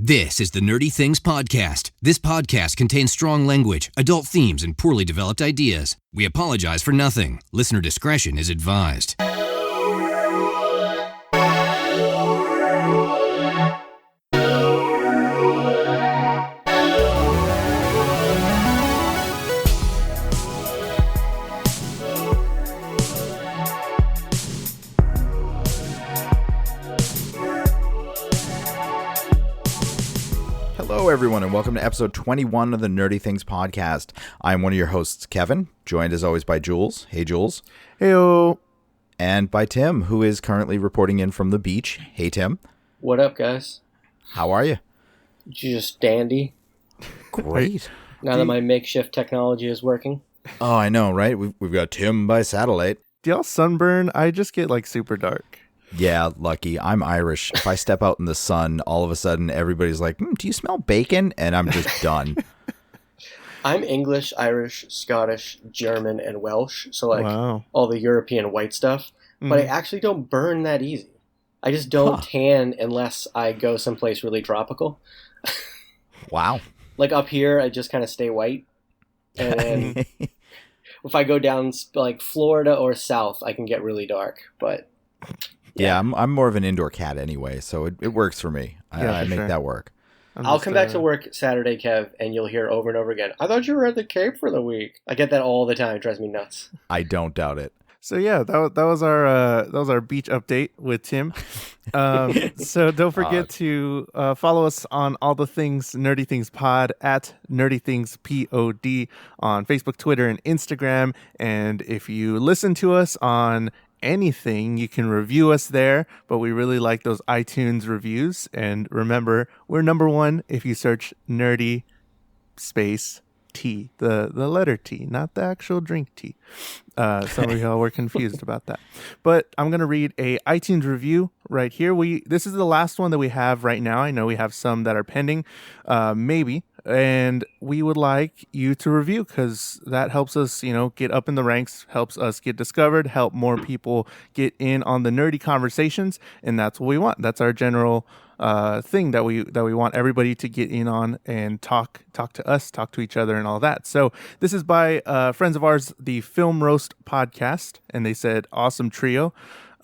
This is the Nerdy Things Podcast. This podcast contains strong language, adult themes, and poorly developed ideas. We apologize for nothing. Listener discretion is advised. Hello, everyone, and welcome to episode 21 of the Nerdy Things Podcast. I'm one of your hosts, Kevin, joined as always by Jules. Hey, Jules. Heyo. And by Tim, who is currently reporting in from the beach. Hey, Tim. What up, guys? How are you? Just dandy. Great. Now that my makeshift technology is working. Oh, I know, right? We've got Tim by satellite. Do y'all sunburn? I just get like super dark. Yeah, lucky. I'm Irish. If I step out in the sun, all of a sudden everybody's like, do you smell bacon? And I'm just done. I'm English, Irish, Scottish, German, and Welsh. So like all the European white stuff. But I actually don't burn that easy. I just don't tan unless I go someplace really tropical. Wow. Like up here, I just kind of stay white. And then if I go down like Florida or south, I can get really dark. But yeah, I'm more of an indoor cat anyway, so it works for me. I make that work. I'll come back to work Saturday, Kev, and you'll hear over and over again, I thought you were at the Cape for the week. I get that all the time. It drives me nuts. I don't doubt it. So yeah, that was our beach update with Tim. So don't forget to follow us on all the things Nerdy Things Pod at Nerdy Things POD on Facebook, Twitter, and Instagram. And if you listen to us on anything, you can review us there, but we really like those iTunes reviews. And remember, we're number one if you search nerdy space tea, the letter T, not the actual drink tea. Some of y'all were confused about that, but I'm gonna read a iTunes review right here. This is the last one that we have right now. I know we have some that are pending, maybe, and we would like you to review because that helps us, get up in the ranks, helps us get discovered, help more people get in on the nerdy conversations, and that's what we want. That's our general thing that we want everybody to get in on and talk to us, talk to each other, and all that. So this is by friends of ours, the Film Roast Podcast, and they said awesome trio.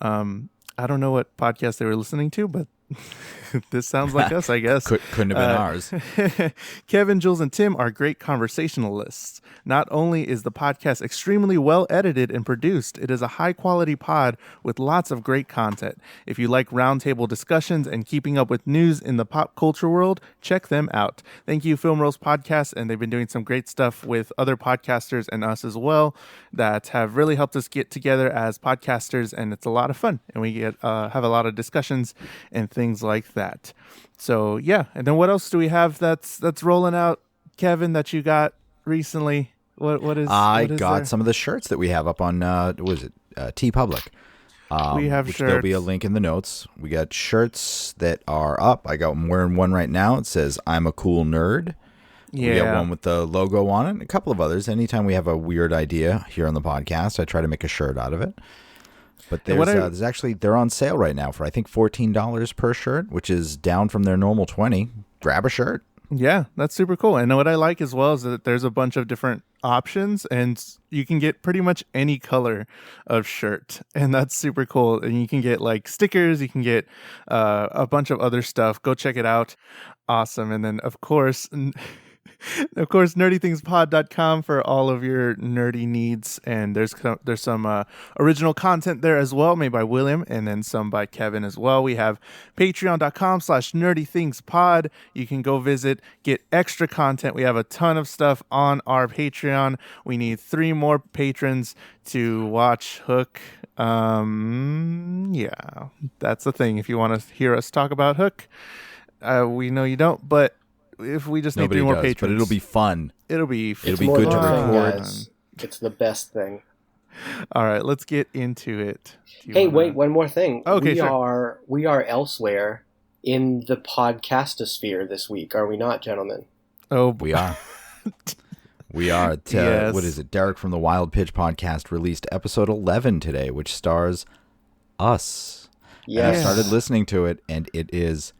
I don't know what podcast they were listening to, but this sounds like us, I guess. Couldn't have been ours. Kevin, Jules, and Tim are great conversationalists. Not only is the podcast extremely well edited and produced, it is a high-quality pod with lots of great content. If you like roundtable discussions and keeping up with news in the pop culture world, check them out. Thank you, Film Roast Podcast, and they've been doing some great stuff with other podcasters and us as well that have really helped us get together as podcasters, and it's a lot of fun, and we get have a lot of discussions and things like that. So yeah, and then what else do we have that's rolling out, Kevin, that you got recently? What is I got there? Some of the shirts that we have up on T Public. We have which shirts. There'll be a link in the notes. We got shirts that are up. I'm wearing one right now. It says I'm a cool nerd. Yeah. We got one with the logo on it, and a couple of others. Anytime we have a weird idea here on the podcast, I try to make a shirt out of it. But there's actually, they're on sale right now for I think $14 per shirt, which is down from their normal $20. Grab a shirt. Yeah, that's super cool. And what I like as well is that there's a bunch of different options, and you can get pretty much any color of shirt, and that's super cool. And you can get like stickers, you can get a bunch of other stuff. Go check it out. Awesome. And then of course, nerdythingspod.com for all of your nerdy needs, and there's some original content there as well, made by William, and then some by Kevin as well. We have patreon.com/nerdythingspod. You can go visit, get extra content. We have a ton of stuff on our Patreon. We need 3 more patrons to watch Hook. Yeah, that's the thing. If you want to hear us talk about Hook, we know you don't, but if we just need 3 more patrons, but it'll be fun. It'll be good to record. It's the best thing. All right, let's get into it. Wait, one more thing. Okay, we are elsewhere in the podcastosphere this week, are we not, gentlemen? Oh, we are. We are. Yes. What is it? Derek from the Wild Pitch podcast released episode 11 today, which stars us. Yes. And I started listening to it, and it is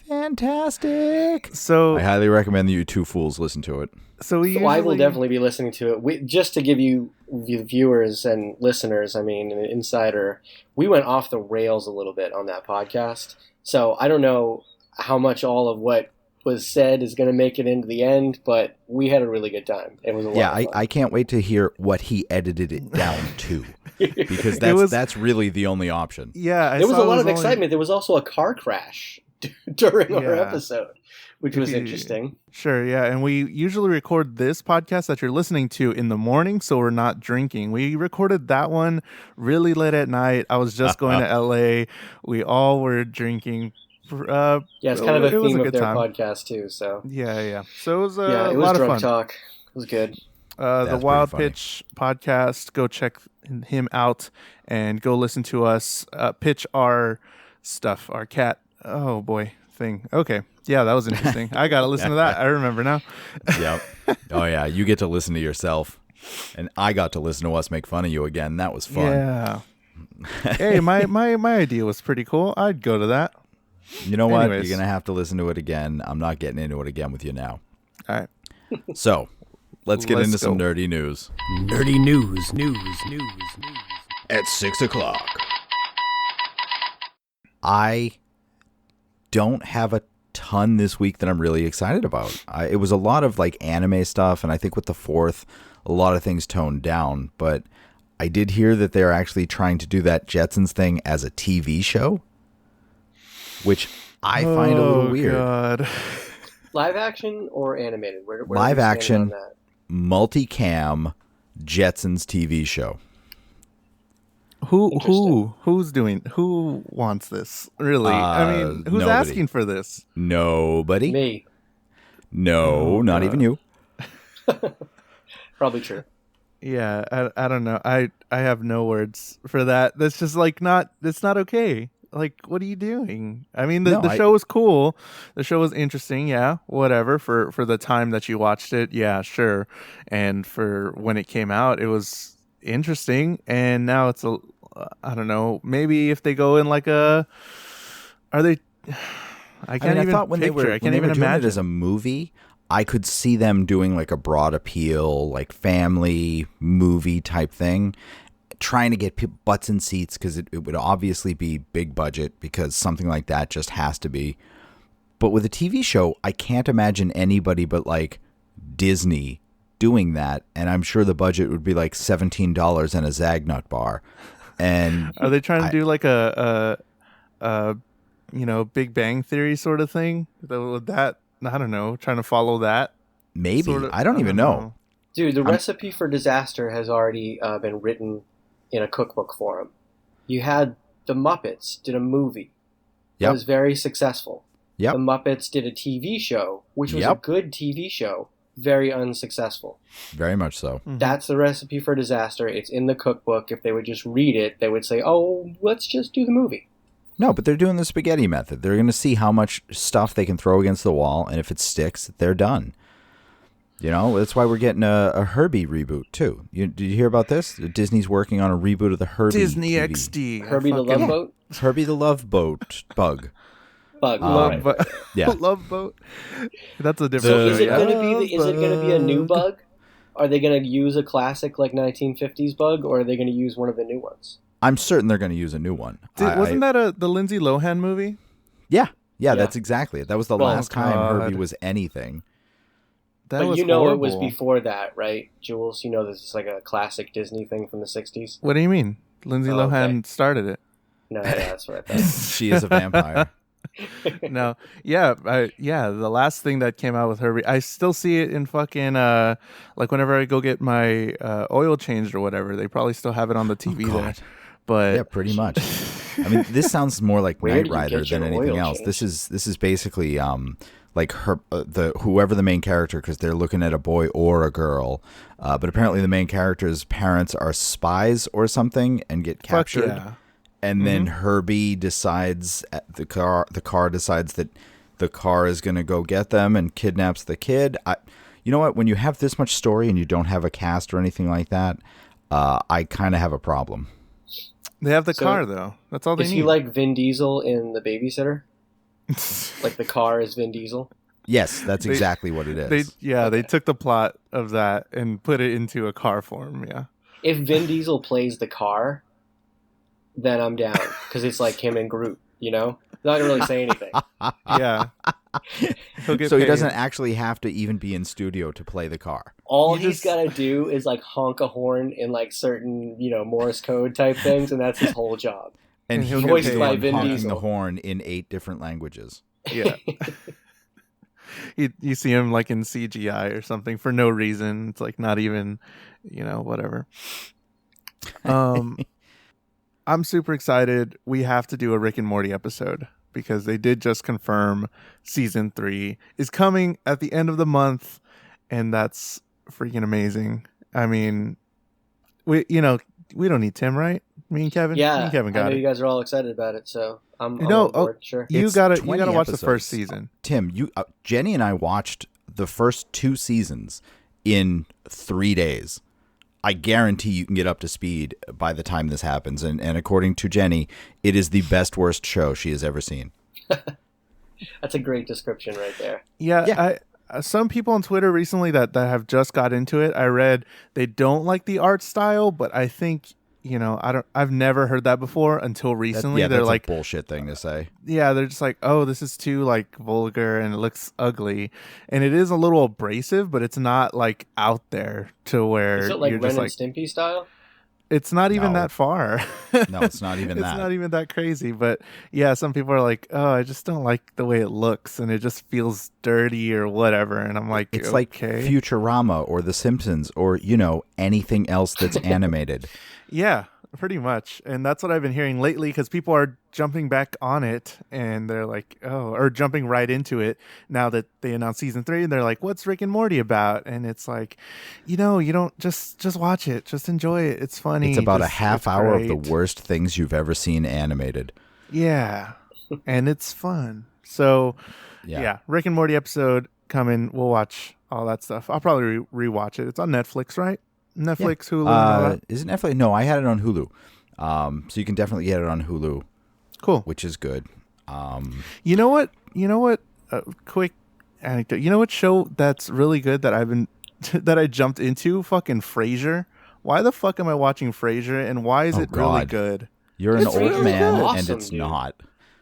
Fantastic. So I highly recommend that you two fools listen to it. So I will definitely be listening to it. Just to give you viewers and listeners, I mean, an insider, we went off the rails a little bit on that podcast. So I don't know how much all of what was said is going to make it into the end, but we had a really good time. It was a lot of fun. I can't wait to hear what he edited it down to, because that's really the only option. Yeah, there was a lot of excitement. There was also a car crash during our episode, which was interesting. Sure, yeah. And we usually record this podcast that you're listening to in the morning, so we're not drinking. We recorded that one really late at night. I was just going to LA. We all were drinking. It's kind of a theme of their podcast too. So yeah. So it was it was lot drunk of fun. Talk. It was good. The Wild Pitch podcast. Go check him out and go listen to us pitch our stuff. Our cat. Oh boy, thing. Okay, yeah, that was interesting. I gotta listen to that. I remember now. Yep. Oh yeah, you get to listen to yourself, and I got to listen to us make fun of you again. That was fun. Yeah. Hey, my idea was pretty cool. I'd go to that. You know what? You're going to have to listen to it again. I'm not getting into it again with you now. All right. So, let's get into some nerdy news. Nerdy news. At 6 o'clock. I don't have a ton this week that I'm really excited about. It was a lot of like anime stuff, and I think with the 4th, a lot of things toned down. But I did hear that they're actually trying to do that Jetsons thing as a TV show, which I find a little weird. God. Live action or animated? Where live action, multicam, Jetsons TV show. Who's wants this? Really? I mean, who's asking for this? Nobody. Me. No, not even you. Probably true. Yeah, I don't know. I have no words for that. That's just like it's not okay. Like, what are you doing? I mean, the show was cool. The show was interesting. Yeah, whatever. For the time that you watched it, yeah, sure. And for when it came out, it was interesting. And now it's I don't know. Maybe if they go in like I thought when they were doing it as a movie, I could see them doing like a broad appeal, like family movie type thing, trying to get butts in seats, because it would obviously be big budget, because something like that just has to be. But with a TV show, I can't imagine anybody but like Disney doing that, and I'm sure the budget would be like $17 and a Zagnut bar. And are they trying to do like a Big Bang Theory sort of thing? That I don't know, trying to follow that. Maybe sort of, I don't even know. Dude, the recipe for disaster has already been written in a cookbook form. You had the Muppets did a movie that was very successful. The Muppets did a TV show, which was a good TV show, very unsuccessful. Very much so. Mm-hmm. That's the recipe for disaster. It's in the cookbook. If they would just read it, they would say, oh, let's just do the movie. No, but they're doing the spaghetti method. They're going to see how much stuff they can throw against the wall, and if it sticks, they're done. You know, that's why we're getting a Herbie reboot, too. Did you hear about this? Disney's working on a reboot of the Herbie Disney TV. XD. Herbie the Love Boat? Herbie the Love Boat bug. Yeah. Love Boat. That's a different show. Is it going to be a new bug? Are they going to use a classic like 1950s bug, or are they going to use one of the new ones? I'm certain they're going to use a new one. Wasn't that the Lindsay Lohan movie? Yeah, that's exactly it. That was the last time Herbie was anything. But horrible. It was before that, right, Jules? You know this is like a classic Disney thing from the 60s. What do you mean? Lindsay Lohan started it. No, that's what I thought. She is a vampire. No, the last thing that came out with Herbie, I still see it in fucking like whenever I go get my oil changed or whatever, they probably still have it on the TV there. But yeah, pretty much. I mean, this sounds more like Knight Rider than anything else. This is basically like whoever the main character, because they're looking at a boy or a girl, but apparently the main character's parents are spies or something and get captured. Yeah. And then Herbie decides the car decides that the car is going to go get them and kidnaps the kid. You know what? When you have this much story and you don't have a cast or anything like that, I kind of have a problem. They have the car though. That's all they need. Is he like Vin Diesel in The Babysitter? Like the car is Vin Diesel. Yes, that's exactly what it is. They took the plot of that and put it into a car form. Yeah. If Vin Diesel plays the car, then I'm down because it's like him and Groot. You know, not gonna really say anything. Yeah. So he doesn't actually have to even be in studio to play the car. All he's got to do is like honk a horn in like certain, Morse code type things, and that's his whole job. And he'll voiced by Vin honking Diesel. the horn in 8 different languages. Yeah. You see him like in CGI or something for no reason. It's like not even, whatever. I'm super excited. We have to do a Rick and Morty episode because they did just confirm season 3 is coming at the end of the month, and that's freaking amazing. I mean, we don't need Tim, right? Me and Kevin. Yeah, me and Kevin got I know it. you guys are all excited about it, so I'm on board. Sure. You gotta watch the first season. Tim, Jenny and I watched the first 2 seasons in 3 days. I guarantee you can get up to speed by the time this happens. And according to Jenny, it is the best, worst show she has ever seen. That's a great description right there. Yeah. Some people on Twitter recently that have just got into it, I read they don't like the art style, but I think, I've never heard that before until recently. They're that's like a bullshit thing to say. Yeah, they're just like, oh, this is too like vulgar and it looks ugly, and it is a little abrasive, but it's not like out there to where is it like you're Ren just and like Stimpy style. It's not even that far. No, it's not even that. It's not even that crazy. But yeah, some people are like, oh, I just don't like the way it looks and it just feels dirty or whatever. And I'm like, it's okay. like Futurama or The Simpsons or, anything else that's animated. Yeah, pretty much. And that's what I've been hearing lately because people are jumping back on it and they're like, or jumping right into it now that they announced season 3 and they're like, what's Rick and Morty about? And it's like, you don't just watch it. Just enjoy it. It's funny. It's about a half hour great. of the worst things you've ever seen animated. Yeah. And it's fun. So yeah, Rick and Morty episode coming. We'll watch all that stuff. I'll probably rewatch it. It's on Netflix, right? Netflix, Hulu. Is it Netflix? No, I had it on Hulu. So you can definitely get it on Hulu. Cool. Which is good. You know what? Quick anecdote. You know what show that's really good that that I jumped into? Fucking Frasier. Why the fuck am I watching Frasier? And why is it really good? You're an old man, awesome, and it's dude. not.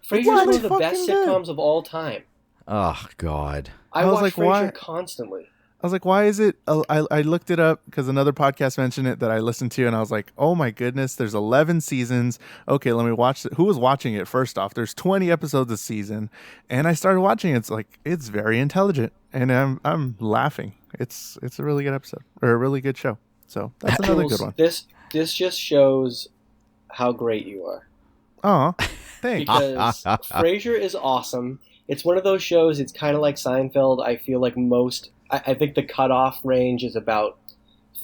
Frasier's one of the best sitcoms of all time. Oh God. I watch like, Frasier why? constantly. I was like, why is it? I looked it up because another podcast mentioned it that I listened to, and I was like, oh my goodness, there's 11 seasons. Okay, let me watch it. Who was watching it first off? There's 20 episodes a season, and I started watching it. It's like, it's very intelligent, and I'm laughing. It's a really good episode, or a really good show. So that's another good one. This just shows how great you are. Oh, thanks. Because Frasier is awesome. It's one of those shows, it's kind of like Seinfeld. I feel like I think the cutoff range is about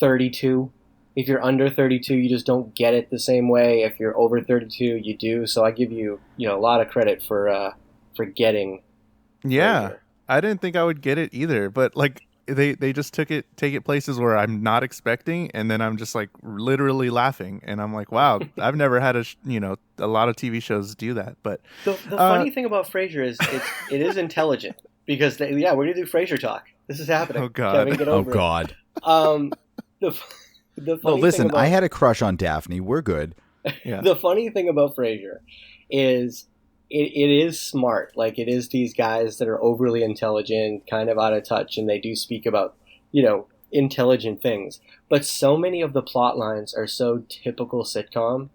32. If you're under 32, you just don't get it the same way. If you're over 32, you do. So I give you, a lot of credit for getting. Yeah, Frasier. I didn't think I would get it either, but like they just take it places where I'm not expecting, and then I'm just like literally laughing, and I'm like, wow, I've never had a lot of TV shows do that. But the funny thing about Frasier is it is intelligent because we're gonna do Frasier talk. This is happening. Oh God! Kevin, get over God! The funny Well, listen, thing about, I had a crush on Daphne. We're good. Yeah. The funny thing about Frasier is it is smart. Like, it is these guys that are overly intelligent, kind of out of touch, and they do speak about, intelligent things. But so many of the plot lines are so typical sitcom,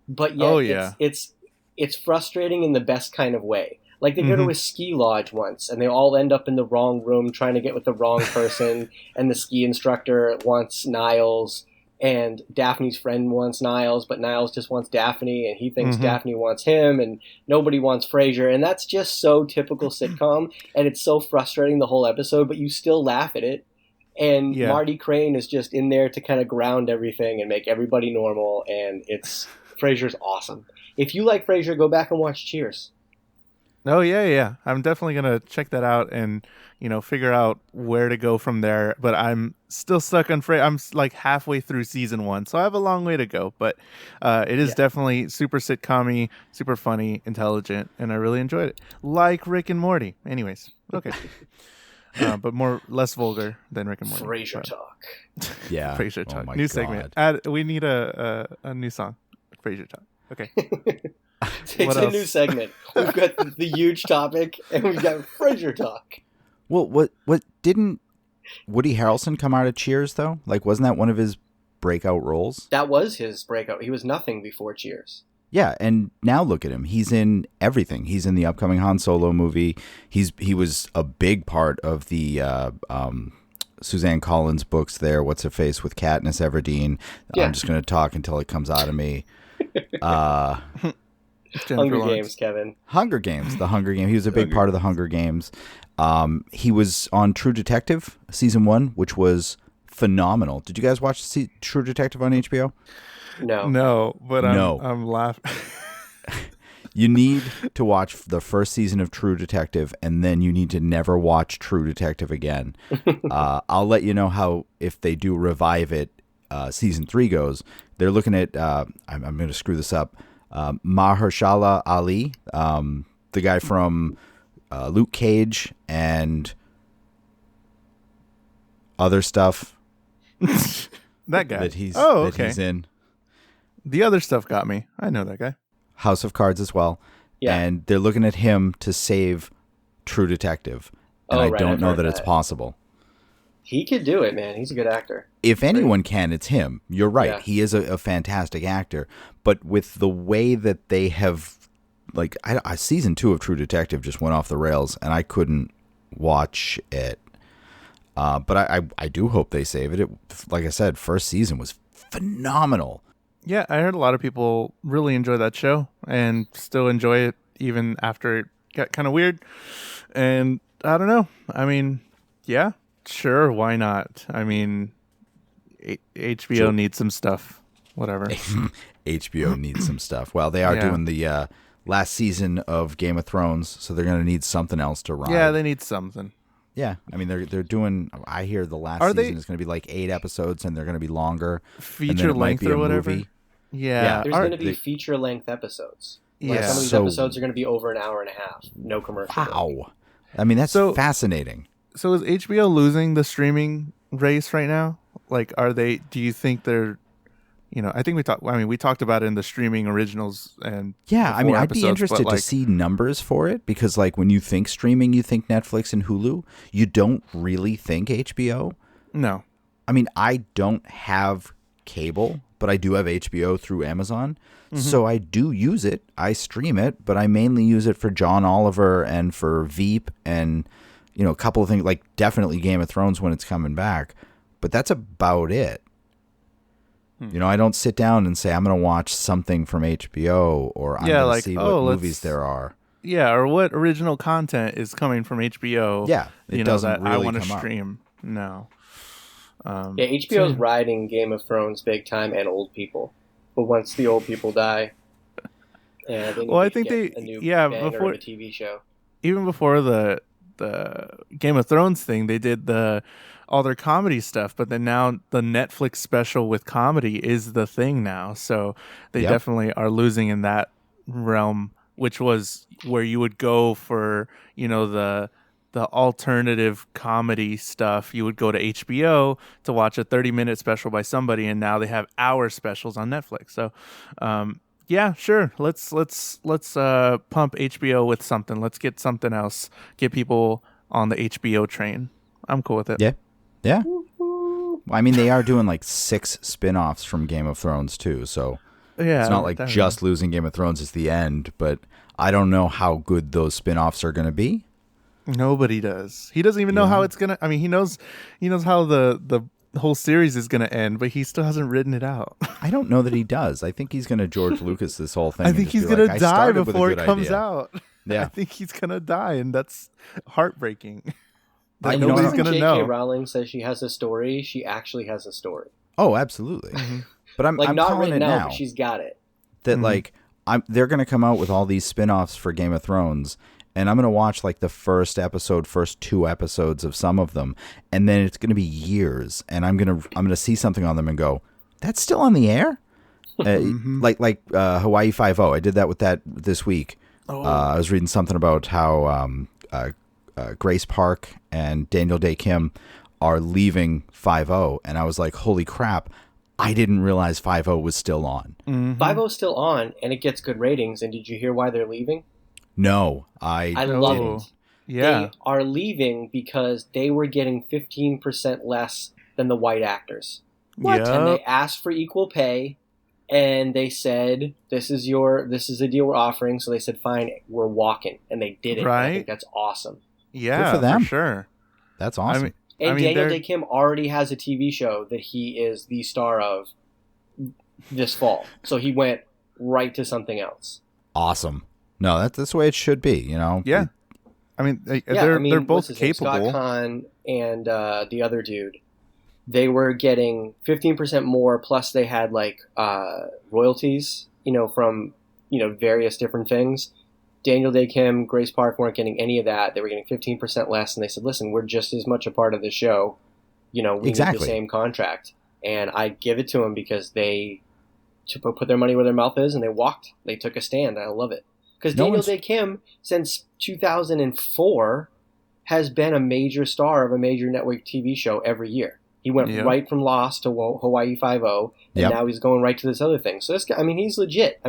but yet it's frustrating in the best kind of way. Like, they go to a ski lodge once, and they all end up in the wrong room trying to get with the wrong person, and the ski instructor wants Niles, and Daphne's friend wants Niles, but Niles just wants Daphne, and he thinks Daphne wants him, and nobody wants Frasier, and that's just so typical sitcom, and it's so frustrating the whole episode, but you still laugh at it, and Marty Crane is just in there to kind of ground everything and make everybody normal, and Frasier's awesome. If you like Frasier, go back and watch Cheers. Oh yeah. I'm definitely gonna check that out and figure out where to go from there. But I'm still stuck on I'm like halfway through season 1, so I have a long way to go. But it is definitely super sitcom-y, super funny, intelligent, and I really enjoyed it. Like Rick and Morty. Anyways, okay. But less vulgar than Rick and Morty. Frasier talk. Yeah. Frasier talk. Oh New God. segment. We need a new song. Frasier talk. Okay. It's a new segment. We've got the huge topic, and we've got Frasier talk. Well, what didn't Woody Harrelson come out of Cheers though? Like, wasn't that one of his breakout roles? That was his breakout. He was nothing before Cheers. Yeah, and now look at him. He's in everything. He's in the upcoming Han Solo movie. He was a big part of the Suzanne Collins books there. What's her face with Katniss Everdeen? Yeah. I'm just going to talk until it comes out of me. Hunger Games, Kevin. Hunger Games, the Hunger Games. He was a big part of the Hunger Games. He was on True Detective season 1, which was phenomenal. Did you guys watch True Detective on HBO? No, but I'm laughing. You need to watch the first season of True Detective, and then you need to never watch True Detective again. I'll let you know how, if they do revive it, season 3 goes. They're looking at, I'm going to screw this up, Mahershala Ali, the guy from Luke Cage and other stuff. That guy. That he's in. The other stuff got me. I know that guy. House of Cards as well. Yeah. And they're looking at him to save True Detective. And I don't know that it's possible. He could do it, man. He's a good actor. If anyone can, it's him. You're right. Yeah. He is a fantastic actor. But with the way that they have, like, season 2 of True Detective just went off the rails, and I couldn't watch it. But I do hope they save it. Like I said, first season was phenomenal. Yeah, I heard a lot of people really enjoy that show and still enjoy it even after it got kind of weird. And I don't know. I mean, yeah, sure, why not? I mean, HBO needs some stuff. Whatever. HBO needs some stuff. Well, they are doing the last season of Game of Thrones, so they're going to need something else to ride. Yeah, they need something. Yeah, I mean they're doing. I hear the last season is going to be like 8 episodes, and they're going to be longer, feature length or whatever. Movie. Yeah, there's going to be feature length episodes. Like some of these episodes are going to be over an hour and a half, no commercial. Wow, I mean that's fascinating. So is HBO losing the streaming race right now? Like, are they? Do you think they're? I think we talked about it in the streaming originals and I mean, I'd be interested to see numbers for it, because like when you think streaming, you think Netflix and Hulu. You don't really think HBO. No, I mean, I don't have cable, but I do have HBO through Amazon, so I do use it. I stream it, but I mainly use it for John Oliver and for Veep and a couple of things, like definitely Game of Thrones when it's coming back. But that's about it. I don't sit down and say I'm going to watch something from HBO or I'm going to see what movies there are. Yeah, or what original content is coming from HBO. Yeah, it doesn't really I want to come stream. Up. No. HBO's riding Game of Thrones big time and old people. But once the old people die, I think a new banger before of a TV show. Even before the Game of Thrones thing, they did all their comedy stuff, but then now the Netflix special with comedy is the thing now. So they definitely are losing in that realm, which was where you would go for, the alternative comedy stuff. You would go to HBO to watch a 30-minute special by somebody, and now they have hour specials on Netflix. So, yeah, sure. Let's pump HBO with something. Let's get something else. Get people on the HBO train. I'm cool with it. Yeah. Yeah. I mean, they are doing like 6 spin-offs from Game of Thrones too, so it's not like just losing Game of Thrones is the end, but I don't know how good those spin-offs are going to be. Nobody does. He doesn't even know how it's going to, I mean, he knows how the whole series is going to end, but he still hasn't written it out. I don't know that he does. I think he's going to George Lucas this whole thing. I think he's going to die before it comes out. Yeah. I think he's going to die, and that's heartbreaking. Nobody's going to know. J.K. Rowling says she has a story. She actually has a story. Oh, absolutely. But I'm not calling written it now. But she's got it. That they're going to come out with all these spin-offs for Game of Thrones, and I'm going to watch like the first 2 episodes of some of them, and then it's going to be years, and I'm going to see something on them and go, that's still on the air? Like Hawaii Five-0. I did that with that this week. I was reading something about how Grace Park and Daniel Day Kim are leaving 5-0, and I was like, holy crap, I didn't realize 5-0 was still on. 5-0 is still on, and it gets good ratings. And did you hear why they're leaving? No, I love it. Yeah. They are leaving because they were getting 15% less than the white actors. What? And they asked for equal pay, and they said, this is the deal we're offering. So they said, fine, we're walking. And they did it. Right. I think that's awesome. Yeah, good for them. for sure. That's awesome. And Daniel Day Kim already has a TV show that he is the star of this fall. So he went right to something else. Awesome. No, that's the way it should be, you know? Yeah. I mean, they're both capable. Scott Kahn and the other dude, they were getting 15% more, plus they had like royalties, from various different things. Daniel Day Kim, Grace Park weren't getting any of that. They were getting 15% less, and they said, listen, we're just as much a part of the show. We need the same contract. And I give it to them because they put their money where their mouth is, and they walked. They took a stand. I love it. Because Daniel Day Kim, since 2004, has been a major star of a major network TV show every year. He went right from Lost to Hawaii Five-0, and now he's going right to this other thing. So this guy, he's legit.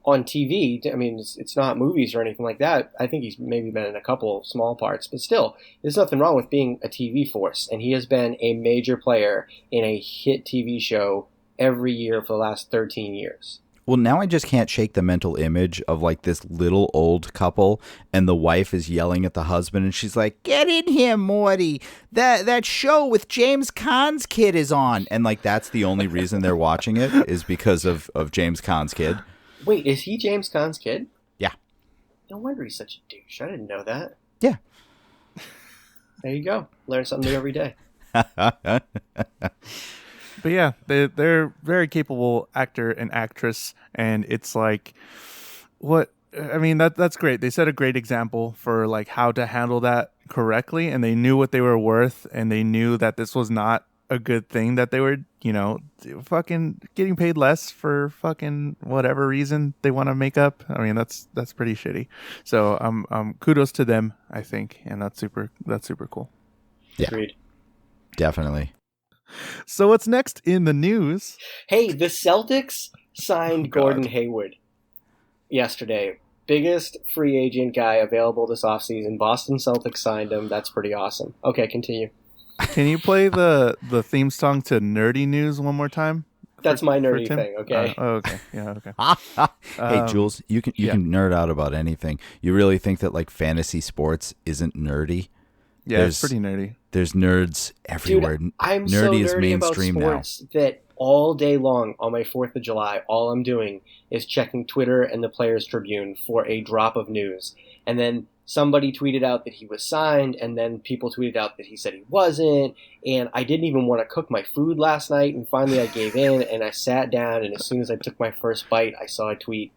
On TV, it's not movies or anything like that. I think he's maybe been in a couple small parts, but still, there's nothing wrong with being a TV force. And he has been a major player in a hit TV show every year for the last 13 years. Well, now I just can't shake the mental image of like this little old couple, and the wife is yelling at the husband, and she's like, "Get in here, Morty! That show with James Caan's kid is on," and like that's the only reason they're watching it is because of James Caan's kid. Wait, is he James Caan's kid? Yeah. No wonder he's such a douche. I didn't know that. Yeah. There you go. Learn something new every day. But yeah, they're very capable actor and actress, and it's like, that's great. They set a great example for like how to handle that correctly, and they knew what they were worth, and they knew that this was not a good thing, that they were, fucking getting paid less for fucking whatever reason they want to make up. That's pretty shitty. So kudos to them, I think, and that's super cool. Yeah. Agreed. Definitely. So what's next in the news? Hey, the Celtics signed Gordon Hayward yesterday. Biggest free agent guy available this offseason. Boston Celtics signed him. That's pretty awesome. Okay, continue. Can you play the theme song to Nerdy News one more time? That's my nerdy thing, okay? Okay. Yeah, okay. Hey, Jules, you can nerd out about anything. You really think that like fantasy sports isn't nerdy? Yeah, it's pretty nerdy. There's nerds everywhere. Dude, I'm nerdy so nerdy is mainstream about sports that all day long on my 4th of July, all I'm doing is checking Twitter and the Players Tribune for a drop of news. And then somebody tweeted out that he was signed, and then people tweeted out that he said he wasn't, and I didn't even want to cook my food last night, and finally I gave in, and I sat down, and as soon as I took my first bite, I saw a tweet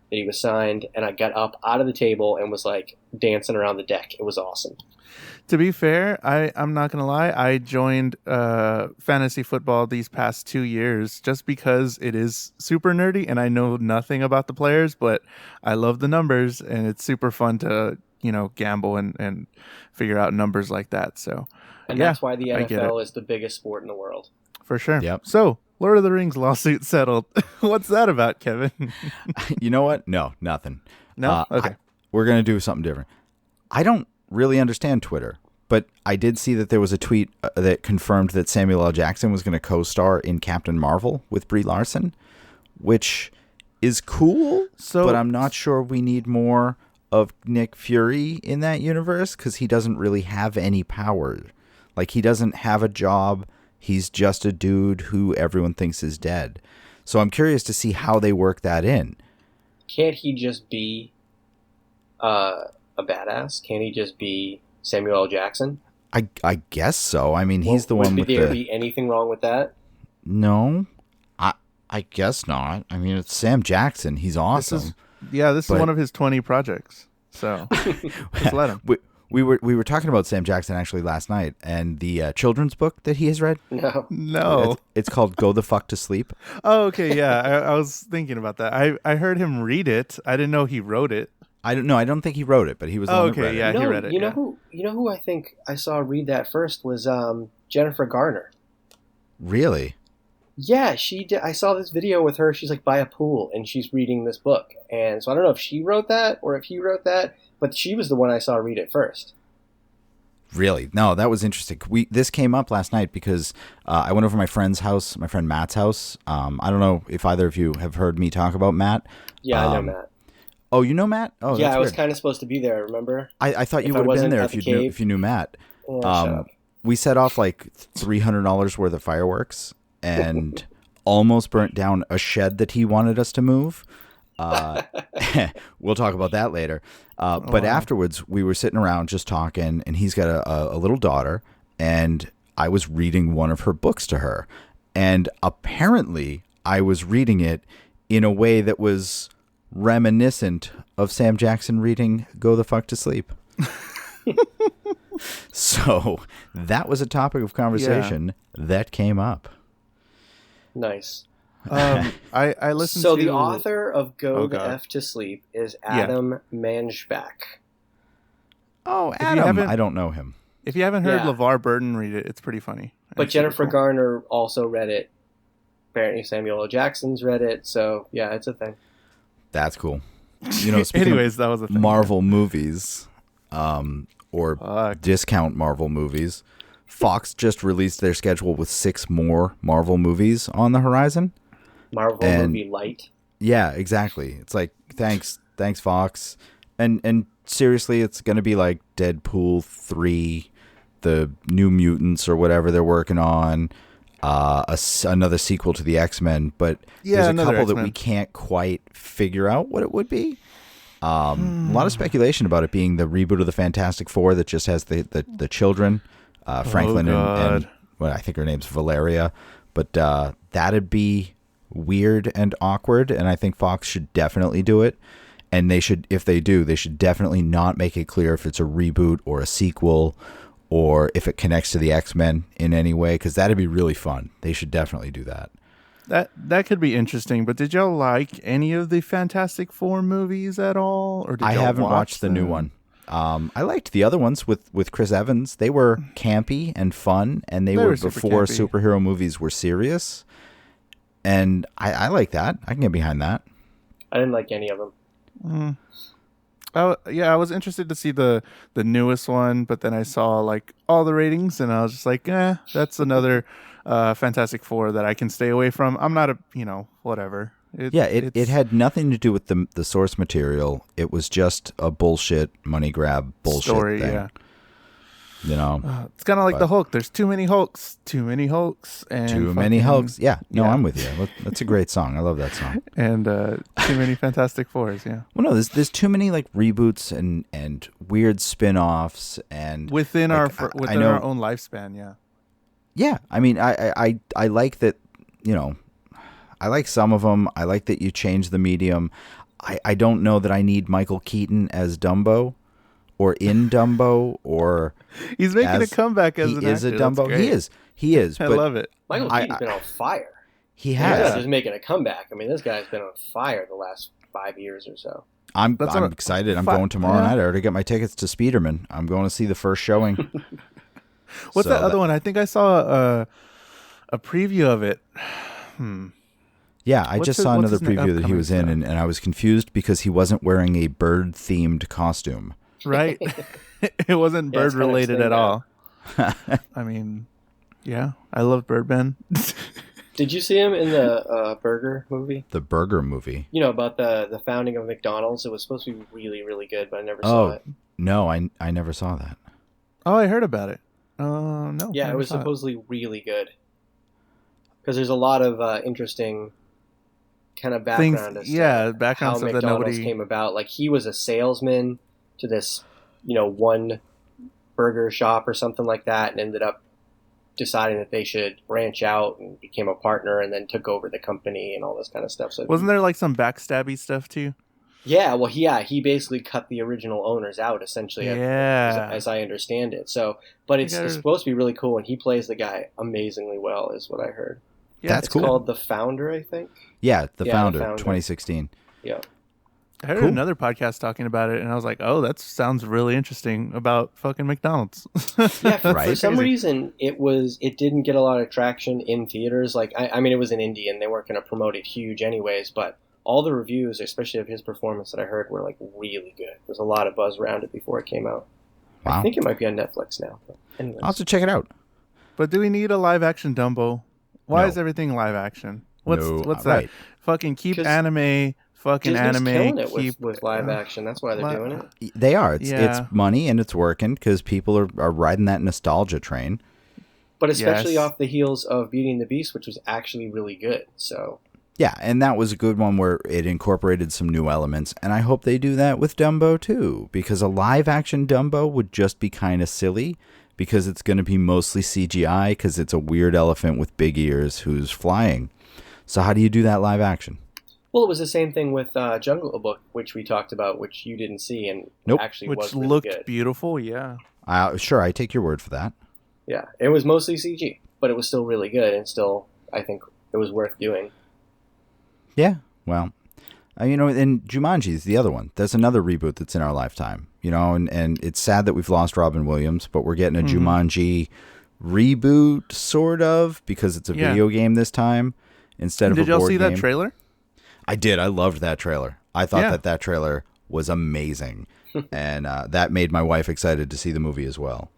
that he was signed, and I got up out of the table and was like dancing around the deck. It was awesome. To be fair, I'm not going to lie, I joined fantasy football these past 2 years just because it is super nerdy, and I know nothing about the players, but I love the numbers, and it's super fun to gamble and figure out numbers like that. So, and that's why the NFL is the biggest sport in the world. For sure. Yep. So, Lord of the Rings lawsuit settled. What's that about, Kevin? You know what? No, nothing. No? Okay. We're going to do something different. I don't really understand Twitter, but I did see that there was a tweet that confirmed that Samuel L. Jackson was going to co-star in Captain Marvel with Brie Larson, which is cool, but I'm not sure we need more of Nick Fury in that universe because he doesn't really have any power. Like, he doesn't have a job. He's just a dude who everyone thinks is dead. So I'm curious to see how they work that in. Can't he just be a badass? Can't he just be Samuel L. Jackson? I guess so. I mean, he's the one with the... Would there be anything wrong with that? No. I guess not. I mean, it's Sam Jackson. He's awesome. This is one of his 20 projects. So just let him. We were talking about Sam Jackson actually last night, and the children's book that he has read. No. It's called "Go the Fuck to Sleep." Oh, okay, yeah. I was thinking about that. I heard him read it. I didn't know he wrote it. I don't think he wrote it, but he was the one that read it. He read it. You know who I think I saw read that first was Jennifer Garner. Really? Yeah, she did. I saw this video with her. She's like by a pool and she's reading this book. And so I don't know if she wrote that or if he wrote that, but she was the one I saw read it first. Really? No, that was interesting. This came up last night because I went over to my friend Matt's house. I don't know if either of you have heard me talk about Matt. Yeah, I know Matt. Oh, you know Matt? Oh, yeah, that's I was weird. kind of supposed to be there. Remember? I thought you would have been there if you knew Matt. Yeah, shut up. We set off like $300 worth of fireworks and almost burnt down a shed that he wanted us to move. We'll talk about that later. But afterwards, we were sitting around just talking, and he's got a little daughter, and I was reading one of her books to her. And apparently, I was reading it in a way that was reminiscent of Sam Jackson reading Go the Fuck to Sleep. So that was a topic of conversation that came up. Nice. I listened so to... the author of Go the F to Sleep is Adam Manjbach. Oh, Adam. I don't know him. If you haven't heard LeVar Burton read it, it's pretty funny. But Jennifer Garner also read it. Apparently Samuel L. Jackson's read it. So, yeah, it's a thing. That's cool. You know, anyways, that was a thing. Marvel movies, or discount Marvel movies. Fox just released their schedule with 6 more Marvel movies on the horizon. Marvel movie light. Yeah, exactly. It's like thanks Fox, and seriously, it's going to be like Deadpool 3, the New Mutants or whatever they're working on, another sequel to the X-Men, but there's a couple X-Men that we can't quite figure out what it would be. A lot of speculation about it being the reboot of the Fantastic Four that just has the children, Franklin and I think her name's Valeria, but that'd be weird and awkward, and I think Fox should definitely do it. And they should, if they do, they should definitely not make it clear if it's a reboot or a sequel or if it connects to the X-Men in any way, because that'd be really fun. They should definitely do that. That could be interesting. But did y'all like any of the Fantastic Four movies at all? Or did I y'all haven't watched them? the new one. I liked the other ones with Chris Evans. They were campy and fun, and they were before superhero movies were serious. And I like that. I can get behind that. I didn't like any of them. I was interested to see the newest one, but then I saw like all the ratings, and I was just like, that's another Fantastic Four that I can stay away from. I'm not whatever. It had nothing to do with the source material. It was just a bullshit money grab bullshit story, thing. Yeah. You know, it's kind of like the Hulk. There's too many Hulks, and too many Hulks. Yeah, no, I'm with you. That's a great song. I love that song. And too many Fantastic Fours. Yeah. Well, no, there's too many like reboots and weird spin-offs and within our own lifespan. Yeah. Yeah, I mean, I like that. You know, I like some of them. I like that you change the medium. I don't know that I need Michael Keaton as Dumbo. Or in Dumbo, or he's making a comeback as an actor. He is a Dumbo. He is. I love it. Michael Keaton's been on fire. He has. He's just making a comeback. I mean, this guy's been on fire the last 5 years or so. I'm excited. I'm going tomorrow night. I already got my tickets to Spiderman. I'm going to see the first showing. What's that other one? I think I saw a preview of it. Yeah, I just saw another preview that he was in, and I was confused because he wasn't wearing a bird-themed costume. Right. It wasn't bird related at all. I mean, yeah, I love Birdman. Did you see him in the Burger movie? The Burger movie? You know, about the founding of McDonald's. It was supposed to be really, really good, but I never saw it. No, I never saw that. Oh, I heard about it. No. Yeah, it was supposedly really good. Because there's a lot of interesting kind of background as to background how stuff McDonald's that nobody came about. Like, he was a salesman to this, one burger shop or something like that, and ended up deciding that they should branch out and became a partner, and then took over the company and all this kind of stuff. So wasn't there like some backstabby stuff too? Yeah, well, he basically cut the original owners out, essentially, as I understand it. So, but it's supposed to be really cool, and he plays the guy amazingly well, is what I heard. Yeah, that's cool. It's called The Founder, I think. Yeah, The Founder, 2016. Yeah. I heard another podcast talking about it, and I was like, "Oh, that sounds really interesting about fucking McDonald's." Yeah, for some reason, it didn't get a lot of traction in theaters. Like, I mean, it was in Indy, and they weren't going to promote it huge anyways. But all the reviews, especially of his performance that I heard, were like really good. There's a lot of buzz around it before it came out. Wow. I think it might be on Netflix now. Anyways. I'll have to check it out. But do we need a live action Dumbo? Why is everything live action? What's that? Right. Fucking keep anime. Fucking Disney's anime killing it with live action. That's why they're doing it. They are. It's money and it's working because people are riding that nostalgia train. But especially off the heels of Beauty and the Beast, which was actually really good. So yeah, and that was a good one where it incorporated some new elements, and I hope they do that with Dumbo too, because a live action Dumbo would just be kind of silly because it's going to be mostly CGI because it's a weird elephant with big ears who's flying. So how do you do that live action? Well, it was the same thing with Jungle Book, which we talked about, which you didn't see, and actually was really looked good. Beautiful. Yeah. Sure, I take your word for that. Yeah, it was mostly CG, but it was still really good, and still, I think it was worth doing. Yeah, well, and Jumanji is the other one. There's another reboot that's in our lifetime, and it's sad that we've lost Robin Williams, but we're getting a Jumanji reboot, sort of, because it's a video game this time instead of a board game. Did y'all see that trailer? I did. I loved that trailer. I thought that trailer was amazing, and that made my wife excited to see the movie as well.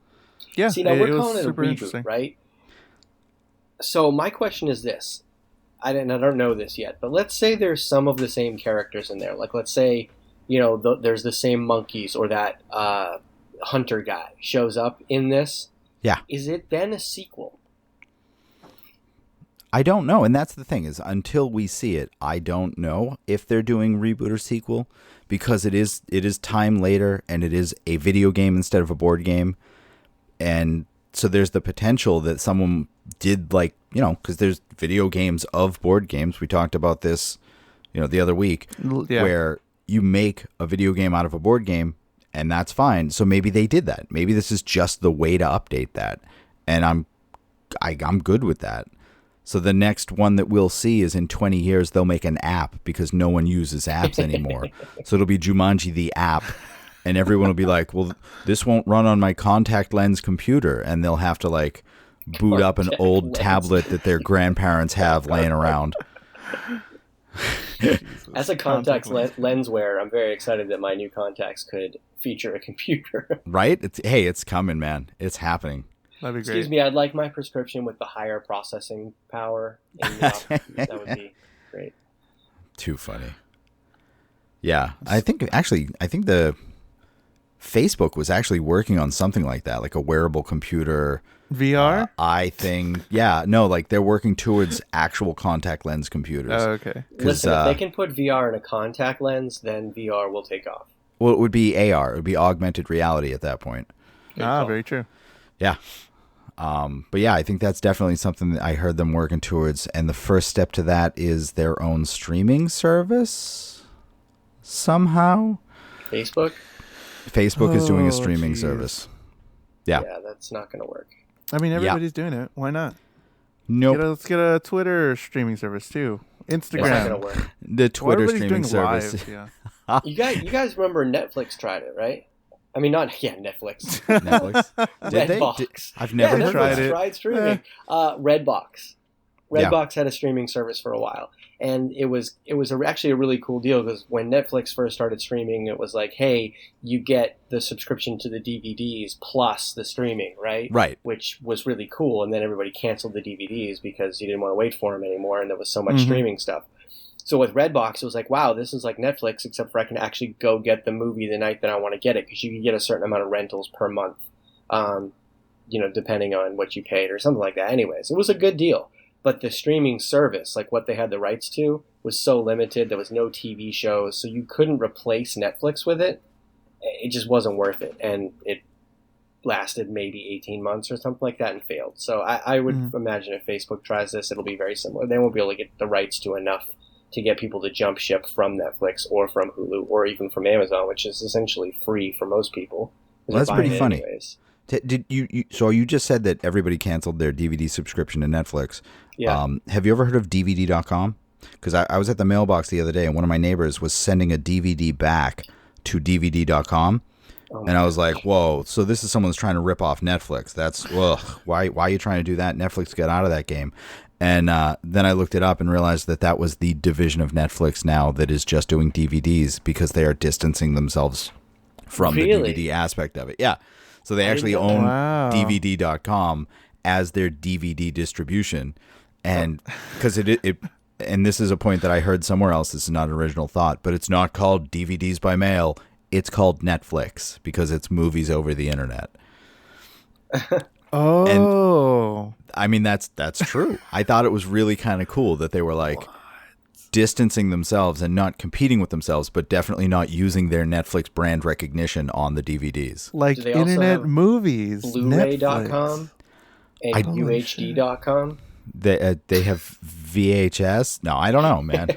Yeah, see, now we're calling it a reboot, right? So my question is this. I don't know this yet, but let's say there's some of the same characters in there. Like, let's say, there's the same monkeys, or that hunter guy shows up in this. Yeah. Is it then a sequel? I don't know, and that's the thing, is until we see it, I don't know if they're doing reboot or sequel, because it is time later, and it is a video game instead of a board game, and so there's the potential that someone did, because there's video games of board games. We talked about this, the other week, where you make a video game out of a board game, and that's fine. So maybe they did that. Maybe this is just the way to update that, and I'm good with that. So the next one that we'll see is in 20 years, they'll make an app because no one uses apps anymore. So it'll be Jumanji the app, and everyone will be like, well, this won't run on my contact lens computer. And they'll have to boot up an old tablet that their grandparents have laying around. As a contact lens wearer, I'm very excited that my new contacts could feature a computer. Right? It's coming, man. It's happening. That'd be great. Excuse me, I'd like my prescription with the higher processing power. That would be great. Too funny. Yeah, I think the Facebook was actually working on something like that, like a wearable computer VR eye thing. Yeah, no, they're working towards actual contact lens computers. Oh, okay. Listen, if they can put VR in a contact lens, then VR will take off. Well, it would be AR. It would be augmented reality at that point. Very true. Yeah. But yeah, I think that's definitely something that I heard them working towards. And the first step to that is their own streaming service somehow. Facebook is doing a streaming service. Yeah. Yeah, that's not going to work. I mean, everybody's doing it. Why not? Nope. Let's get a Twitter streaming service too. Instagram. It's not going to work. The Twitter streaming service. Live, yeah. You guys remember Netflix tried it, right? I mean, Netflix. Did Redbox. I've never Netflix tried it. Tried streaming. Redbox. Redbox had a streaming service for a while, and it was actually a really cool deal because when Netflix first started streaming, it was like, hey, you get the subscription to the DVDs plus the streaming, right? Right. Which was really cool, and then everybody canceled the DVDs because you didn't want to wait for them anymore, and there was so much streaming stuff. So with Redbox, it was like, wow, this is like Netflix, except for I can actually go get the movie the night that I want to get it, because you can get a certain amount of rentals per month, depending on what you paid or something like that. Anyways, it was a good deal. But the streaming service, like what they had the rights to, was so limited. There was no TV shows, so you couldn't replace Netflix with it. It just wasn't worth it. And it lasted maybe 18 months or something like that and failed. So I would imagine if Facebook tries this, it'll be very similar. They won't be able to get the rights to enough to get people to jump ship from Netflix or from Hulu or even from Amazon, which is essentially free for most people. Well, that's pretty funny. Anyways. Did so you just said that everybody canceled their DVD subscription to Netflix. Yeah. Have you ever heard of DVD.com? Because I was at the mailbox the other day, and one of my neighbors was sending a DVD back to DVD.com. And I was like, whoa, so this is someone who's trying to rip off Netflix. That's, ugh, why are you trying to do that? Netflix, get out of that game. And then I looked it up and realized that was the division of Netflix now that is just doing DVDs because they are distancing themselves from the DVD aspect of it. Yeah. So they actually own DVD.com as their DVD distribution. And because and this is a point that I heard somewhere else, this is not an original thought, but it's not called DVDs by mail. It's called Netflix because it's movies over the internet. Oh. And, I mean, that's true. I thought it was really kind of cool that they were like distancing themselves and not competing with themselves, but definitely not using their Netflix brand recognition on the DVDs. Like internet movies. Blu-ray.com and UHD.com. They have VHS? No, I don't know, man.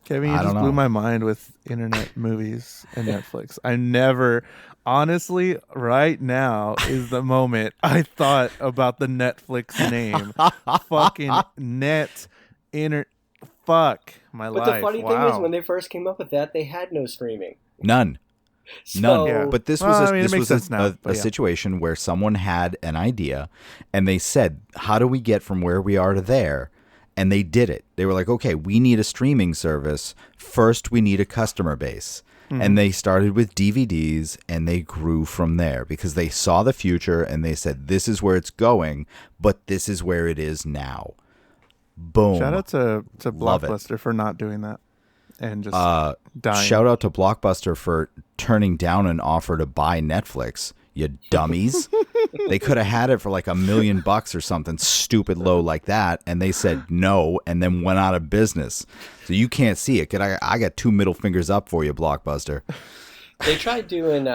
Kevin, you just blew my mind with internet movies and Netflix. I never, honestly, right now is the moment I thought about the Netflix name. Fucking fuck my life. But the funny thing is, when they first came up with that, they had no streaming. None. None. Yeah. But this was a situation where someone had an idea and they said, how do we get from where we are to there? And they did it. They were like, okay, we need a streaming service. First, we need a customer base. Mm-hmm. And they started with DVDs and they grew from there because they saw the future and they said, this is where it's going, but this is where it is now. Boom. Shout out to Blockbuster for not doing that and just dying. Shout out to Blockbuster for turning down an offer to buy Netflix, you dummies. They could have had it for like $1 million or something stupid low like that, and they said no and then went out of business. So you can't see it. I got 2 middle fingers up for you, Blockbuster. They tried doing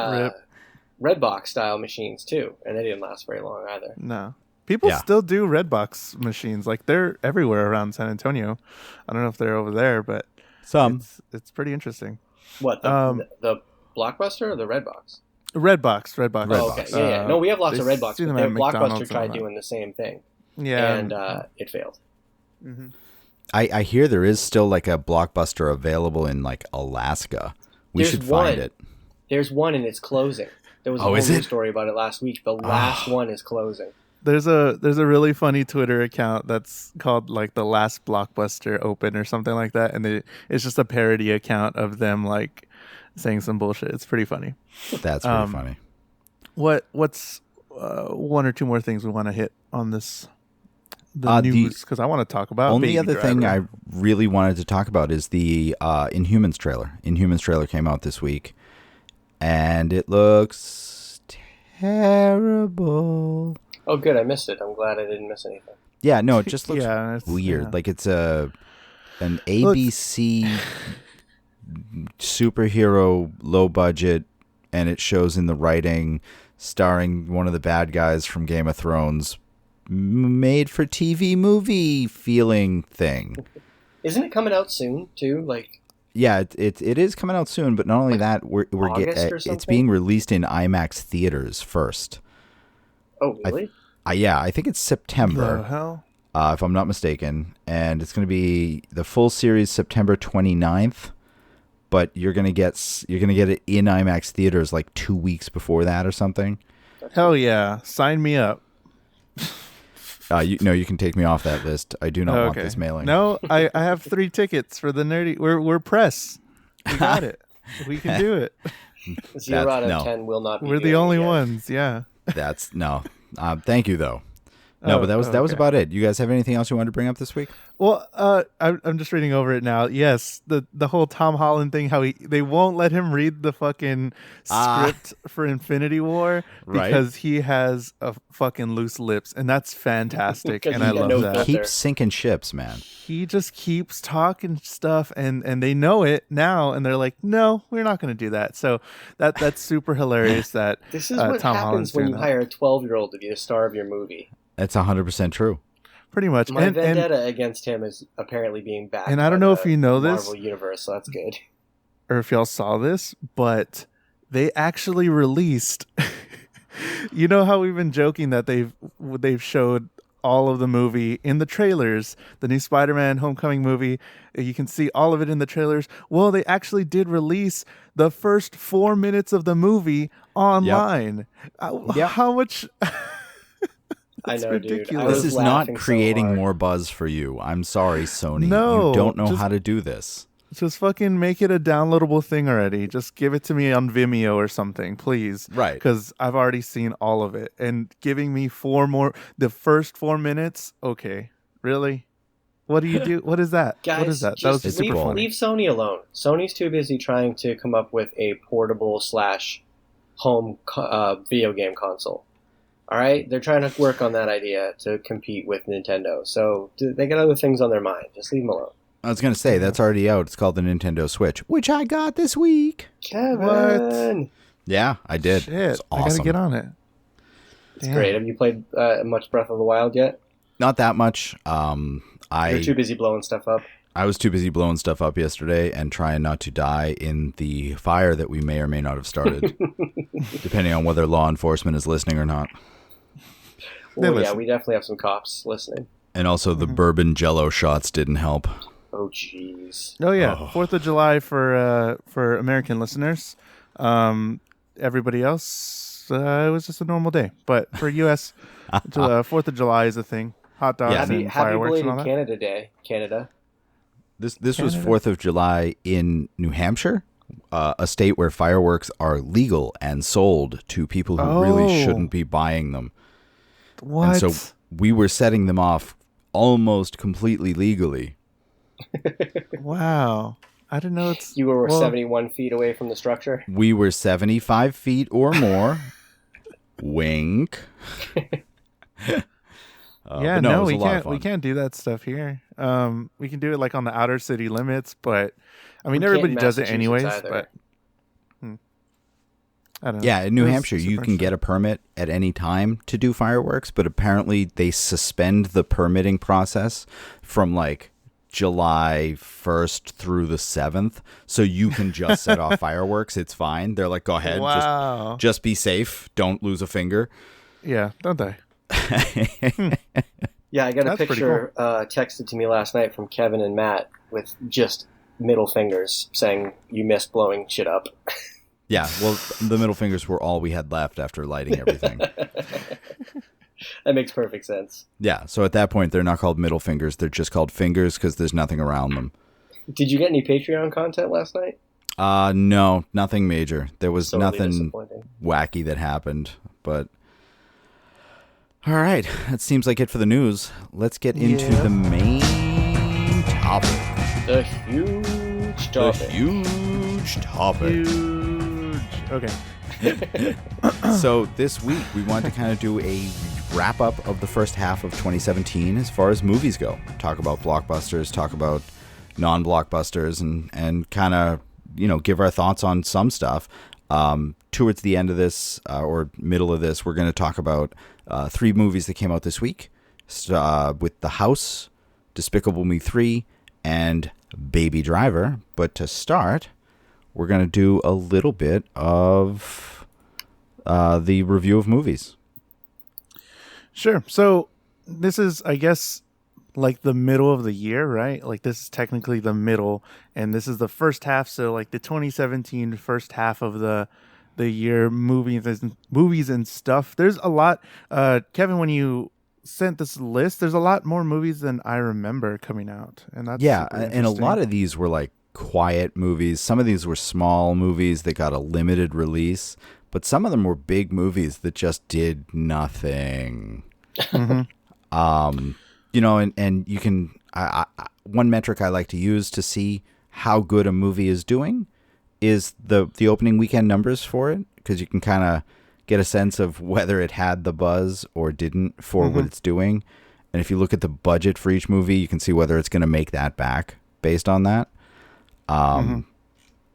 Redbox style machines too, and they didn't last very long either. No. People still do Redbox machines. Like, they're everywhere around San Antonio. I don't know if they're over there, but it's pretty interesting. What, the Blockbuster or the Redbox? Redbox. Oh, okay. Yeah. No, we have lots of Redbox. But Blockbuster tried doing the same thing. Yeah. And it failed. Mm-hmm. I hear there is still like a Blockbuster available in like Alaska. We should find it. There's one and it's closing. There was a whole news story about it last week. The last one is closing. There's a really funny Twitter account that's called like the last Blockbuster open or something like that, and it's just a parody account of them like saying some bullshit. It's pretty funny. That's pretty funny. What's one or two more things we want to hit on this news, because I want to talk about. Only other thing I really wanted to talk about is the Inhumans trailer. Inhumans trailer came out this week, and it looks terrible. Oh, good. I missed it. I'm glad I didn't miss anything. Yeah, no, it just looks weird. Yeah. Like it's an ABC superhero, low budget, and it shows in the writing, starring one of the bad guys from Game of Thrones, made for TV movie feeling thing. Isn't it coming out soon too? Like, yeah, it is coming out soon. But not only that, it's being released in IMAX theaters first. Oh, really? I think it's September. The hell? If I'm not mistaken, and it's going to be the full series September 29th. But you're gonna get it in IMAX theaters like 2 weeks before that or something. Hell yeah! Sign me up. You can take me off that list. I do not want this mailing. No, I have 3 tickets for the nerdy. We're press. We got it. We can do it. 0 out of 10 will not be. We're the only ones. Yeah. That's no. Thank you though. No, but that was about it. You guys have anything else you wanted to bring up this week? Well, I'm just reading over it now. Yes, the whole Tom Holland thing, how they won't let him read the fucking script for Infinity War because he has a fucking loose lips, and that's fantastic, and I love that. Keeps sinking ships, man. He just keeps talking stuff, and they know it now, and they're like, no, we're not going to do that. So that's super hilarious that this is what Tom happens Holland's when doing you hire a 12-year-old to be the star of your movie. That's 100% true. pretty much. My vendetta against him is apparently being backed. And I don't know if you know this, Marvel Universe, so that's good. Or if y'all saw this, but they actually released. You know how we've been joking that they've showed all of the movie in the trailers, the new Spider-Man Homecoming movie. You can see all of it in the trailers. Well, they actually did release the first 4 minutes of the movie online. Yep. How much? I know, ridiculous. dude. This is not creating more buzz for you. I'm sorry, Sony. No, you don't know how to do this. Just fucking make it a downloadable thing already. Just give it to me on Vimeo or something, please. Right. Because I've already seen all of it. And giving me the first 4 minutes? Okay. Really? What do you do? What is that? Guys, what is that? That was just super funny. leave Sony alone. Sony's too busy trying to come up with a portable / home video game console. All right? They're trying to work on that idea to compete with Nintendo. So they got other things on their mind. Just leave them alone. I was going to say, that's already out. It's called the Nintendo Switch, which I got this week. Kevin! What? Yeah, I did. Shit, It's awesome. I gotta get on it. It's great. Have you played much Breath of the Wild yet? Not that much. You're too busy blowing stuff up. I was too busy blowing stuff up yesterday and trying not to die in the fire that we may or may not have started, depending on whether law enforcement is listening or not. Well, yeah, we definitely have some cops listening. And also the bourbon Jello shots didn't help. Oh, jeez. Oh yeah, 4th of July for American listeners. Everybody else, it was just a normal day. But for U.S., 4th of July is a thing. Hot dogs and fireworks and all that. Canada Day, Canada. This was 4th of July in New Hampshire, a state where fireworks are legal and sold to people who really shouldn't be buying them. What? And so we were setting them off almost completely legally. Wow. I didn't know it's... You were 71 feet away from the structure? We were 75 feet or more. Wink. We can't do that stuff here. We can do it like on the outer city limits, but I mean everybody does it anyways. But I don't know. Yeah, in New Hampshire, you can get a permit at any time to do fireworks, but apparently they suspend the permitting process from like July 1st through the 7th, so you can just set off fireworks. It's fine. They're like, go ahead, just be safe. Don't lose a finger. Yeah, don't die. Yeah, I got a picture texted to me last night from Kevin and Matt with just middle fingers saying you missed blowing shit up. Yeah, well, the middle fingers were all we had left after lighting everything. That makes perfect sense. Yeah, so at that point, they're not called middle fingers. They're just called fingers because there's nothing around them. Did you get any Patreon content last night? No, nothing major. There was Totally nothing wacky that happened, but... All right, that seems like it for the news. Let's get into the main topic. The huge topic. Okay. So this week we want to kind of do a wrap up of the first half of 2017 as far as movies go. Talk about blockbusters, talk about non-blockbusters, and kind of, give our thoughts on some stuff. Towards the end of this or middle of this, we're going to talk about 3 movies that came out this week with The House, Despicable Me 3, and Baby Driver. But to start, we're going to do a little bit of the review of movies. Sure. So this is, I guess, like the middle of the year, right? Like this is technically the middle, and this is the first half. So like the 2017 first half of the year, movies and stuff. There's a lot. Kevin, when you sent this list, there's a lot more movies than I remember coming out, and that's and a lot of these were like quiet movies. Some of these were small movies that got a limited release, but some of them were big movies that just did nothing. Mm-hmm. And you can one metric I like to use to see how good a movie is doing is the opening weekend numbers for it, because you can kind of get a sense of whether it had the buzz or didn't for what it's doing. And if you look at the budget for each movie, you can see whether it's going to make that back based on that.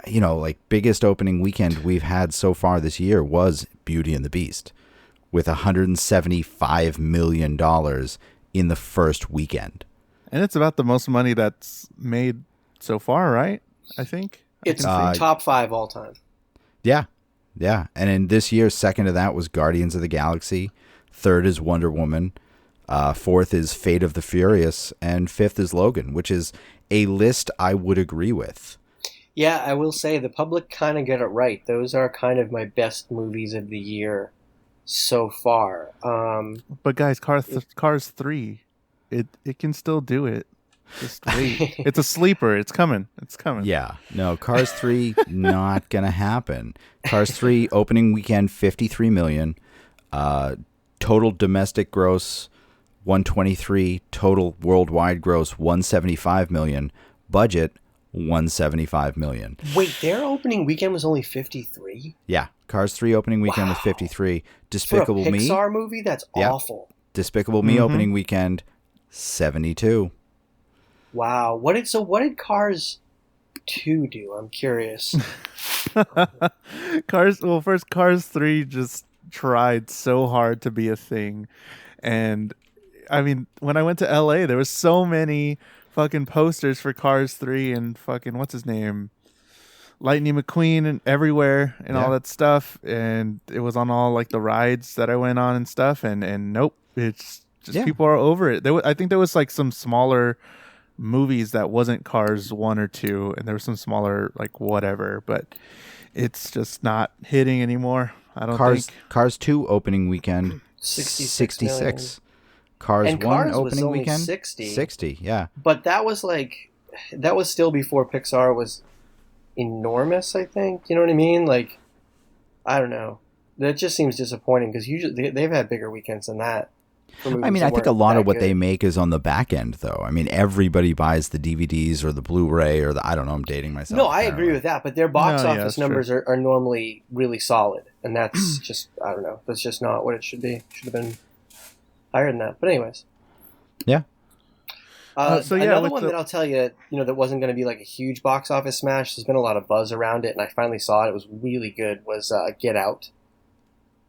Like biggest opening weekend we've had so far this year was Beauty and the Beast with $175 million in the first weekend. And it's about the most money that's made so far, right? I think. It's top 5 all time. Yeah. Yeah. And in this year, second to that was Guardians of the Galaxy. Third is Wonder Woman. Fourth is Fate of the Furious. And fifth is Logan, which is a list I would agree with. Yeah, I will say the public kind of get it right. Those are kind of my best movies of the year so far. But guys, Cars 3, it can still do it. Just wait. It's a sleeper. It's coming. It's coming. Yeah. No, Cars 3, not going to happen. Cars 3 opening weekend, 53 million. Total domestic gross, 123. Total worldwide gross, 175 million. Budget, 175 million. Wait, their opening weekend was only 53? Yeah. Cars 3 opening weekend was 53. Despicable For a Me. Pixar movie? That's awful. Despicable Me opening weekend, 72. Wow. What did Cars 2 do? I'm curious. Cars 3 just tried so hard to be a thing. And I mean, when I went to LA, there was so many fucking posters for Cars 3 and fucking what's his name? Lightning McQueen and everywhere and all that stuff. And it was on all like the rides that I went on and stuff. And nope, it's just people are over it. I think there was like some smaller movies that wasn't Cars 1 or 2, and there was some smaller like whatever, but it's just not hitting anymore. I don't think. Cars 2 opening weekend, 66. Cars 1 opening weekend, 60, yeah. But that was still before Pixar was enormous, I think. You know what I mean? Like, I don't know. That just seems disappointing because usually they've had bigger weekends than that. I mean, I think a lot of what they make is on the back end, though. I mean, everybody buys the DVDs or the Blu-ray or I don't know, I'm dating myself. No, I agree with that, but their box office numbers are normally really solid, and that's just, I don't know, that's just not what it should be. It should have been higher than that. But anyways. Yeah. Another one that I'll tell you, that wasn't going to be like a huge box office smash, there's been a lot of buzz around it, and I finally saw it. It was really good, was Get Out.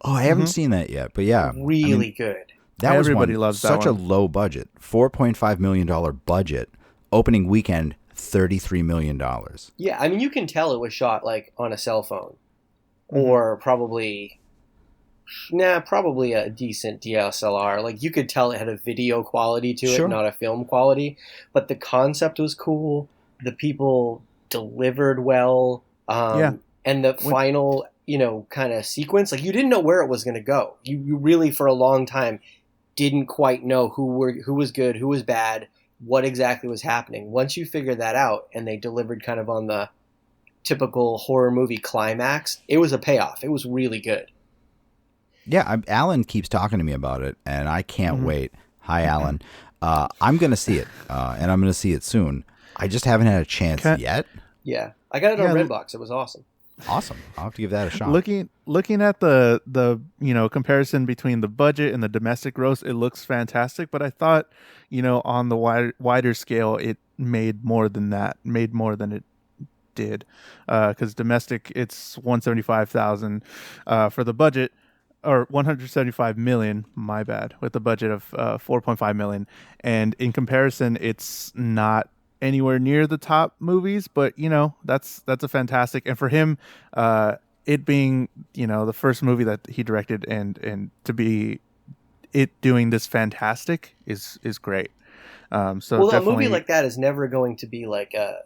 Oh, I haven't seen that yet, but yeah. Really good. Everybody loves that such a low budget, $4.5 million budget, opening weekend, $33 million. Yeah, I mean, you can tell it was shot like on a cell phone, or probably a decent DSLR. Like you could tell it had a video quality to it, not a film quality. But the concept was cool. The people delivered well. And the final, kind of sequence, like you didn't know where it was going to go. You really, for a long time, didn't quite know who was good, who was bad, what exactly was happening. Once you figured that out and they delivered kind of on the typical horror movie climax, it was a payoff. It was really good. Yeah, Alan keeps talking to me about it, and I can't wait. Hi, Alan. I'm going to see it, and I'm going to see it soon. I just haven't had a chance yet. Yeah, I got it on Redbox. It was awesome. Awesome. I'll have to give that a shot. Looking at the comparison between the budget and the domestic gross, it looks fantastic. But I thought, on the wider scale, it made more than it did. Because domestic, it's 175,000 for the budget, or 175 million. My bad, with the budget of 4.5 million. And in comparison, it's not anywhere near the top movies, but that's a fantastic, and for him it being the first movie that he directed and to be it doing this fantastic is great. So a movie like that is never going to be like a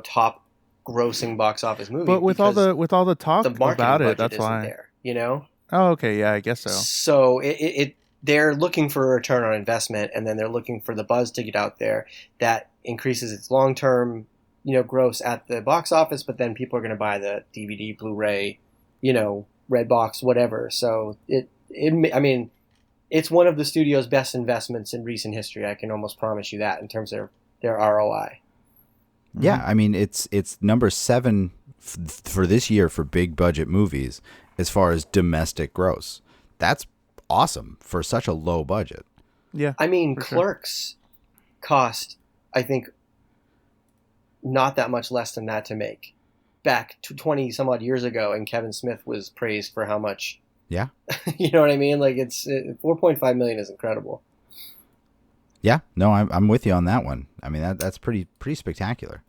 top grossing box office movie, but with all the talk about it, that's why there, oh okay, yeah, I guess so they're looking for a return on investment, and then they're looking for the buzz to get out there that increases its long-term, gross at the box office, but then people are going to buy the DVD, Blu-ray, Redbox, whatever. So I mean, it's one of the studio's best investments in recent history. I can almost promise you that in terms of their ROI. Yeah, I mean, it's number 7 for this year for big budget movies as far as domestic gross. That's awesome for such a low budget. Yeah, I mean, Clerks cost, I think, not that much less than that to make back to 20 some odd years ago, and Kevin Smith was praised for how much. Yeah. You know what I mean? Like, it's 4.5 million is incredible. Yeah, no, I'm with you on that one. I mean, that's pretty spectacular.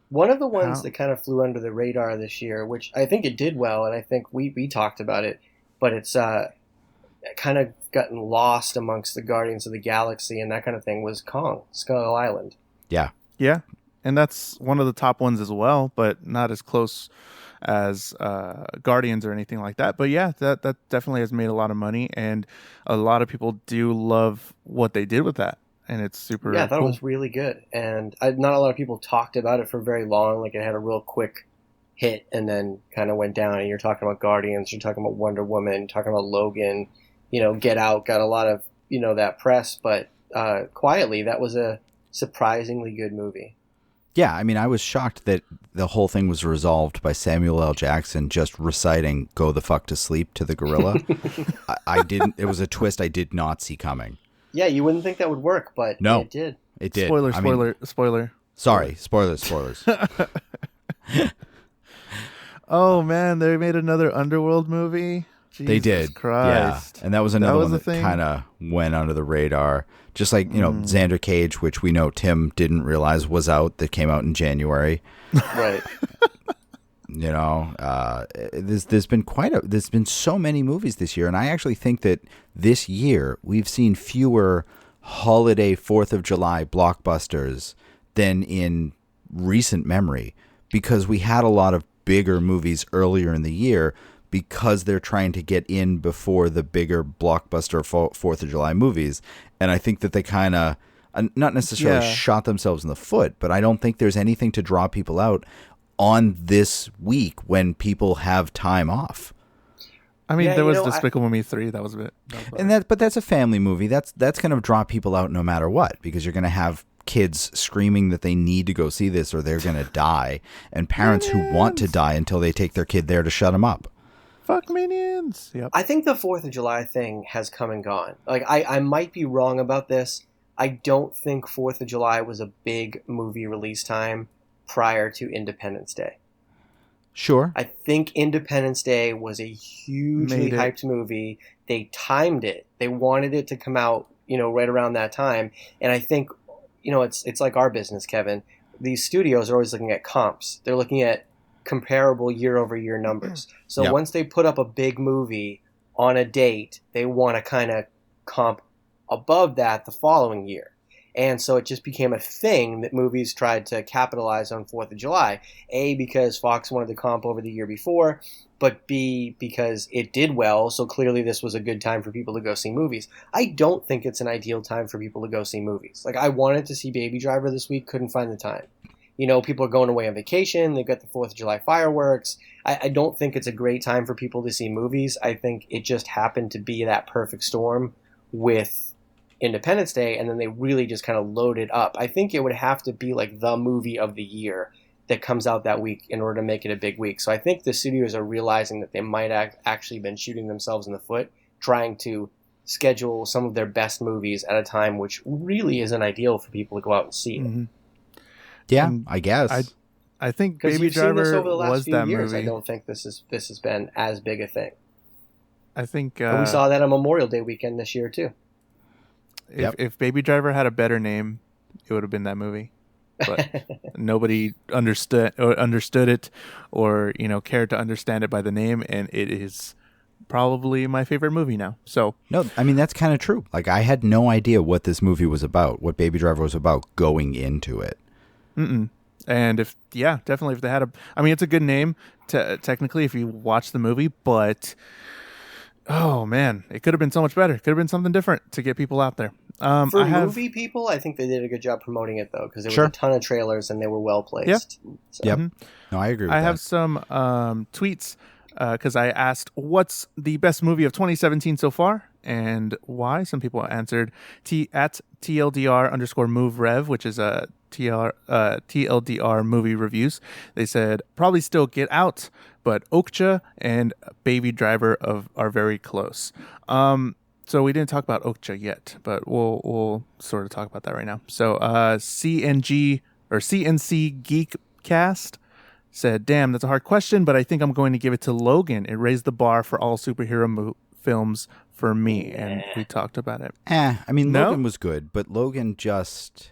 One of the ones that kind of flew under the radar this year, which I think it did well, and I think we talked about it, but it's kind of gotten lost amongst the Guardians of the Galaxy and that kind of thing, was Kong, Skull Island. Yeah. Yeah. And that's one of the top ones as well, but not as close as Guardians or anything like that. But yeah, that definitely has made a lot of money, and a lot of people do love what they did with that. And it's super I thought cool. It was really good. And not a lot of people talked about it for very long. Like, it had a real quick hit and then kind of went down. And you're talking about Guardians, you're talking about Wonder Woman, talking about Logan, Get Out got a lot of, that press. But quietly, that was a surprisingly good movie. Yeah, I mean, I was shocked that the whole thing was resolved by Samuel L. Jackson just reciting "Go the fuck to sleep" to the gorilla. I didn't. It was a twist I did not see coming. Yeah, you wouldn't think that would work, but no, it did. It did. Spoiler. Sorry, spoilers. Oh man, they made another Underworld movie. Jesus they did. Christ. Yeah, and that was another one that kind of went under the radar. Just like, Xander Cage, which we know Tim didn't realize was out, that came out in January. Right. There's been so many movies this year, and I actually think that this year we've seen fewer holiday 4th of July blockbusters than in recent memory, because we had a lot of bigger movies earlier in the year because they're trying to get in before the bigger blockbuster 4th of July movies. And I think that they kind of, not necessarily shot themselves in the foot, but I don't think there's anything to draw people out on this week when people have time off. I mean, there was Despicable Me 3. That was a bit. But that's a family movie. That's going to draw people out no matter what, because you're going to have kids screaming that they need to go see this or they're going to die, and parents who want to die until they take their kid there to shut them up. Fuck Minions. Yep. I think the 4th of July thing has come and gone. Like, I might be wrong about this. I don't think 4th of July was a big movie release time prior to Independence Day. Sure. I think Independence Day was a hugely hyped movie. They timed it. They wanted it to come out, right around that time. And I think, it's like our business, Kevin. These studios are always looking at comps. They're looking at comparable year-over-year numbers. So once they put up a big movie on a date, they want to kind of comp above that the following year. And so it just became a thing that movies tried to capitalize on 4th of July. A, because Fox wanted to comp over the year before, but B, because it did well, so clearly this was a good time for people to go see movies. I don't think it's an ideal time for people to go see movies. Like, I wanted to see Baby Driver this week, couldn't find the time. People are going away on vacation. They've got the 4th of July fireworks. I don't think it's a great time for people to see movies. I think it just happened to be that perfect storm with Independence Day, and then they really just kind of loaded up. I think it would have to be like the movie of the year that comes out that week in order to make it a big week. So I think the studios are realizing that they might actually been shooting themselves in the foot, trying to schedule some of their best movies at a time which really isn't ideal for people to go out and see it. Mm-hmm. Yeah, I guess. I think Baby Driver was that years, movie. I don't think this has been as big a thing. I think we saw that on Memorial Day weekend this year too. If Baby Driver had a better name, it would have been that movie. But nobody understood it, or cared to understand it by the name, and it is probably my favorite movie now. So no, I mean, that's kind of true. Like, I had no idea what this movie was about, what Baby Driver was about going into it. And definitely if they had it's a good name technically if you watch the movie, but oh man, it could have been so much better. It could have been something different to get people out there. For movie people, I think they did a good job promoting it though, because there was a ton of trailers and they were well placed. Yeah. So. Yep. No, I agree with that. I have some tweets because I asked what's the best movie of 2017 so far and why. Some people answered at TLDR_MoveRev, which is a TLDR movie reviews. They said probably still Get Out, but Okja and Baby Driver are very close. So we didn't talk about Okja yet, but we'll sort of talk about that right now. So CNC Geekcast said, "Damn, that's a hard question, but I think I'm going to give it to Logan. It raised the bar for all superhero films for me, and we talked about it. I mean, No? Logan was good, but Logan just...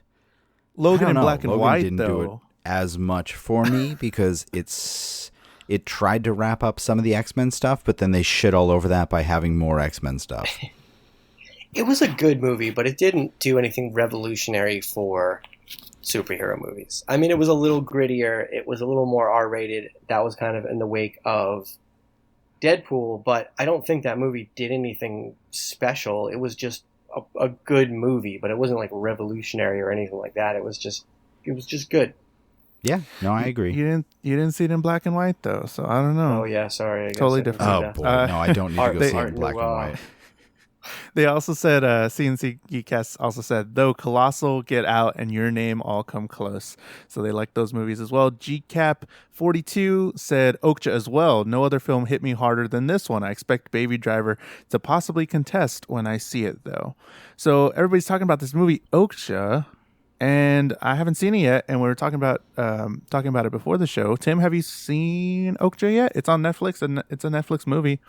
Logan I don't in know. black and Logan white, didn't do it though. as much for me because it tried to wrap up some of the X-Men stuff, but then they shit all over that by having more X-Men stuff. It was a good movie, but it didn't do anything revolutionary for superhero movies. I mean, it was a little grittier. It was a little more R-rated. That was kind of in the wake of Deadpool, but I don't think that movie did anything special. It was just a good movie, but it wasn't like revolutionary or anything like that. It was just good. Yeah, no, I agree. You didn't see it in black and white though, so I don't know. Oh yeah, sorry. I guess Totally I didn't different. see Oh that. boy, no, I don't need to go see it in Art black and Nouveau. white. They also said, CNC Geekcast also said, though Colossal, Get Out, and Your Name all come close. So they like those movies as well. GCap42 said, Okja as well. No other film hit me harder than this one. I expect Baby Driver to possibly contest when I see it, though. So everybody's talking about this movie, Okja, and I haven't seen it yet. And we were talking about it before the show. Tim, have you seen Okja yet? It's on Netflix, and it's a Netflix movie.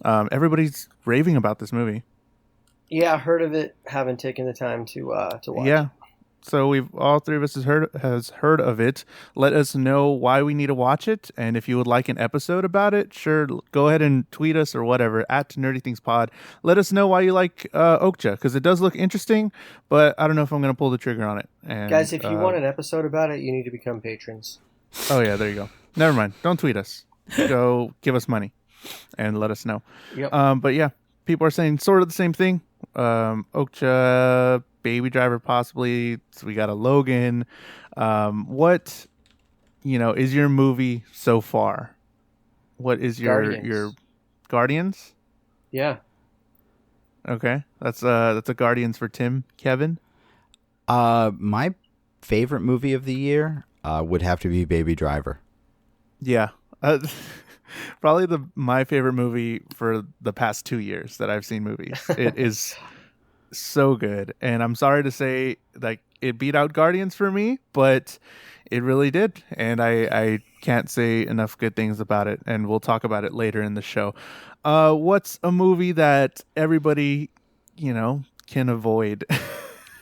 Everybody's raving about this movie. Yeah, I heard of it. Haven't taken the time to watch. Yeah. So we've all three of us has heard of it. Let us know why we need to watch it, and if you would like an episode about it, sure, go ahead and tweet us or whatever at Nerdy Things Pod. Let us know why you like Okja, because it does look interesting, but I don't know if I'm going to pull the trigger on it. And, Guys, if you want an episode about it, you need to become patrons. Oh yeah, there you go. Never mind. Don't tweet us. Go give us money and let us know. Yep. But yeah, people are saying sort of the same thing. Okja, Baby Driver, possibly. So we got a Logan. What, is your movie so far? What is your Guardians? Yeah. Okay, that's a Guardians for Tim. Kevin. My favorite movie of the year would have to be Baby Driver. Yeah. Probably my favorite movie for the past 2 years that I've seen movies. It is so good. And I'm sorry to say, like, it beat out Guardians for me, but it really did. And I can't say enough good things about it. And we'll talk about it later in the show. What's a movie that everybody, can avoid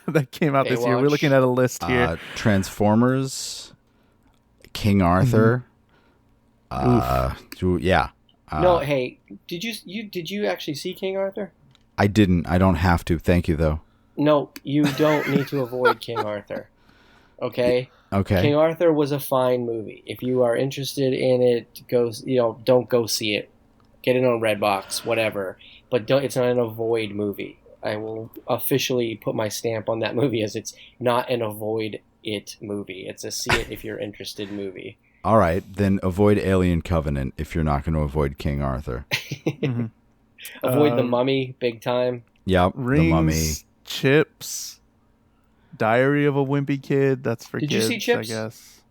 that came out this year? We're looking at a list here. Transformers, King Arthur. Yeah. No, hey, did you actually see King Arthur? I didn't. I don't have to. Thank you, though. No, you don't need to avoid King Arthur. Okay? Okay. King Arthur was a fine movie. If you are interested in it, don't go see it. Get it on Redbox, whatever. But it's not an avoid movie. I will officially put my stamp on that movie as it's not an avoid it movie. It's a see it if you're interested movie. All right, then avoid Alien Covenant if you're not going to avoid King Arthur. Mm-hmm. Avoid The Mummy, big time. Yep, Rings, The Mummy. Chips, Diary of a Wimpy Kid. That's for Did kids, you see Chips? I guess.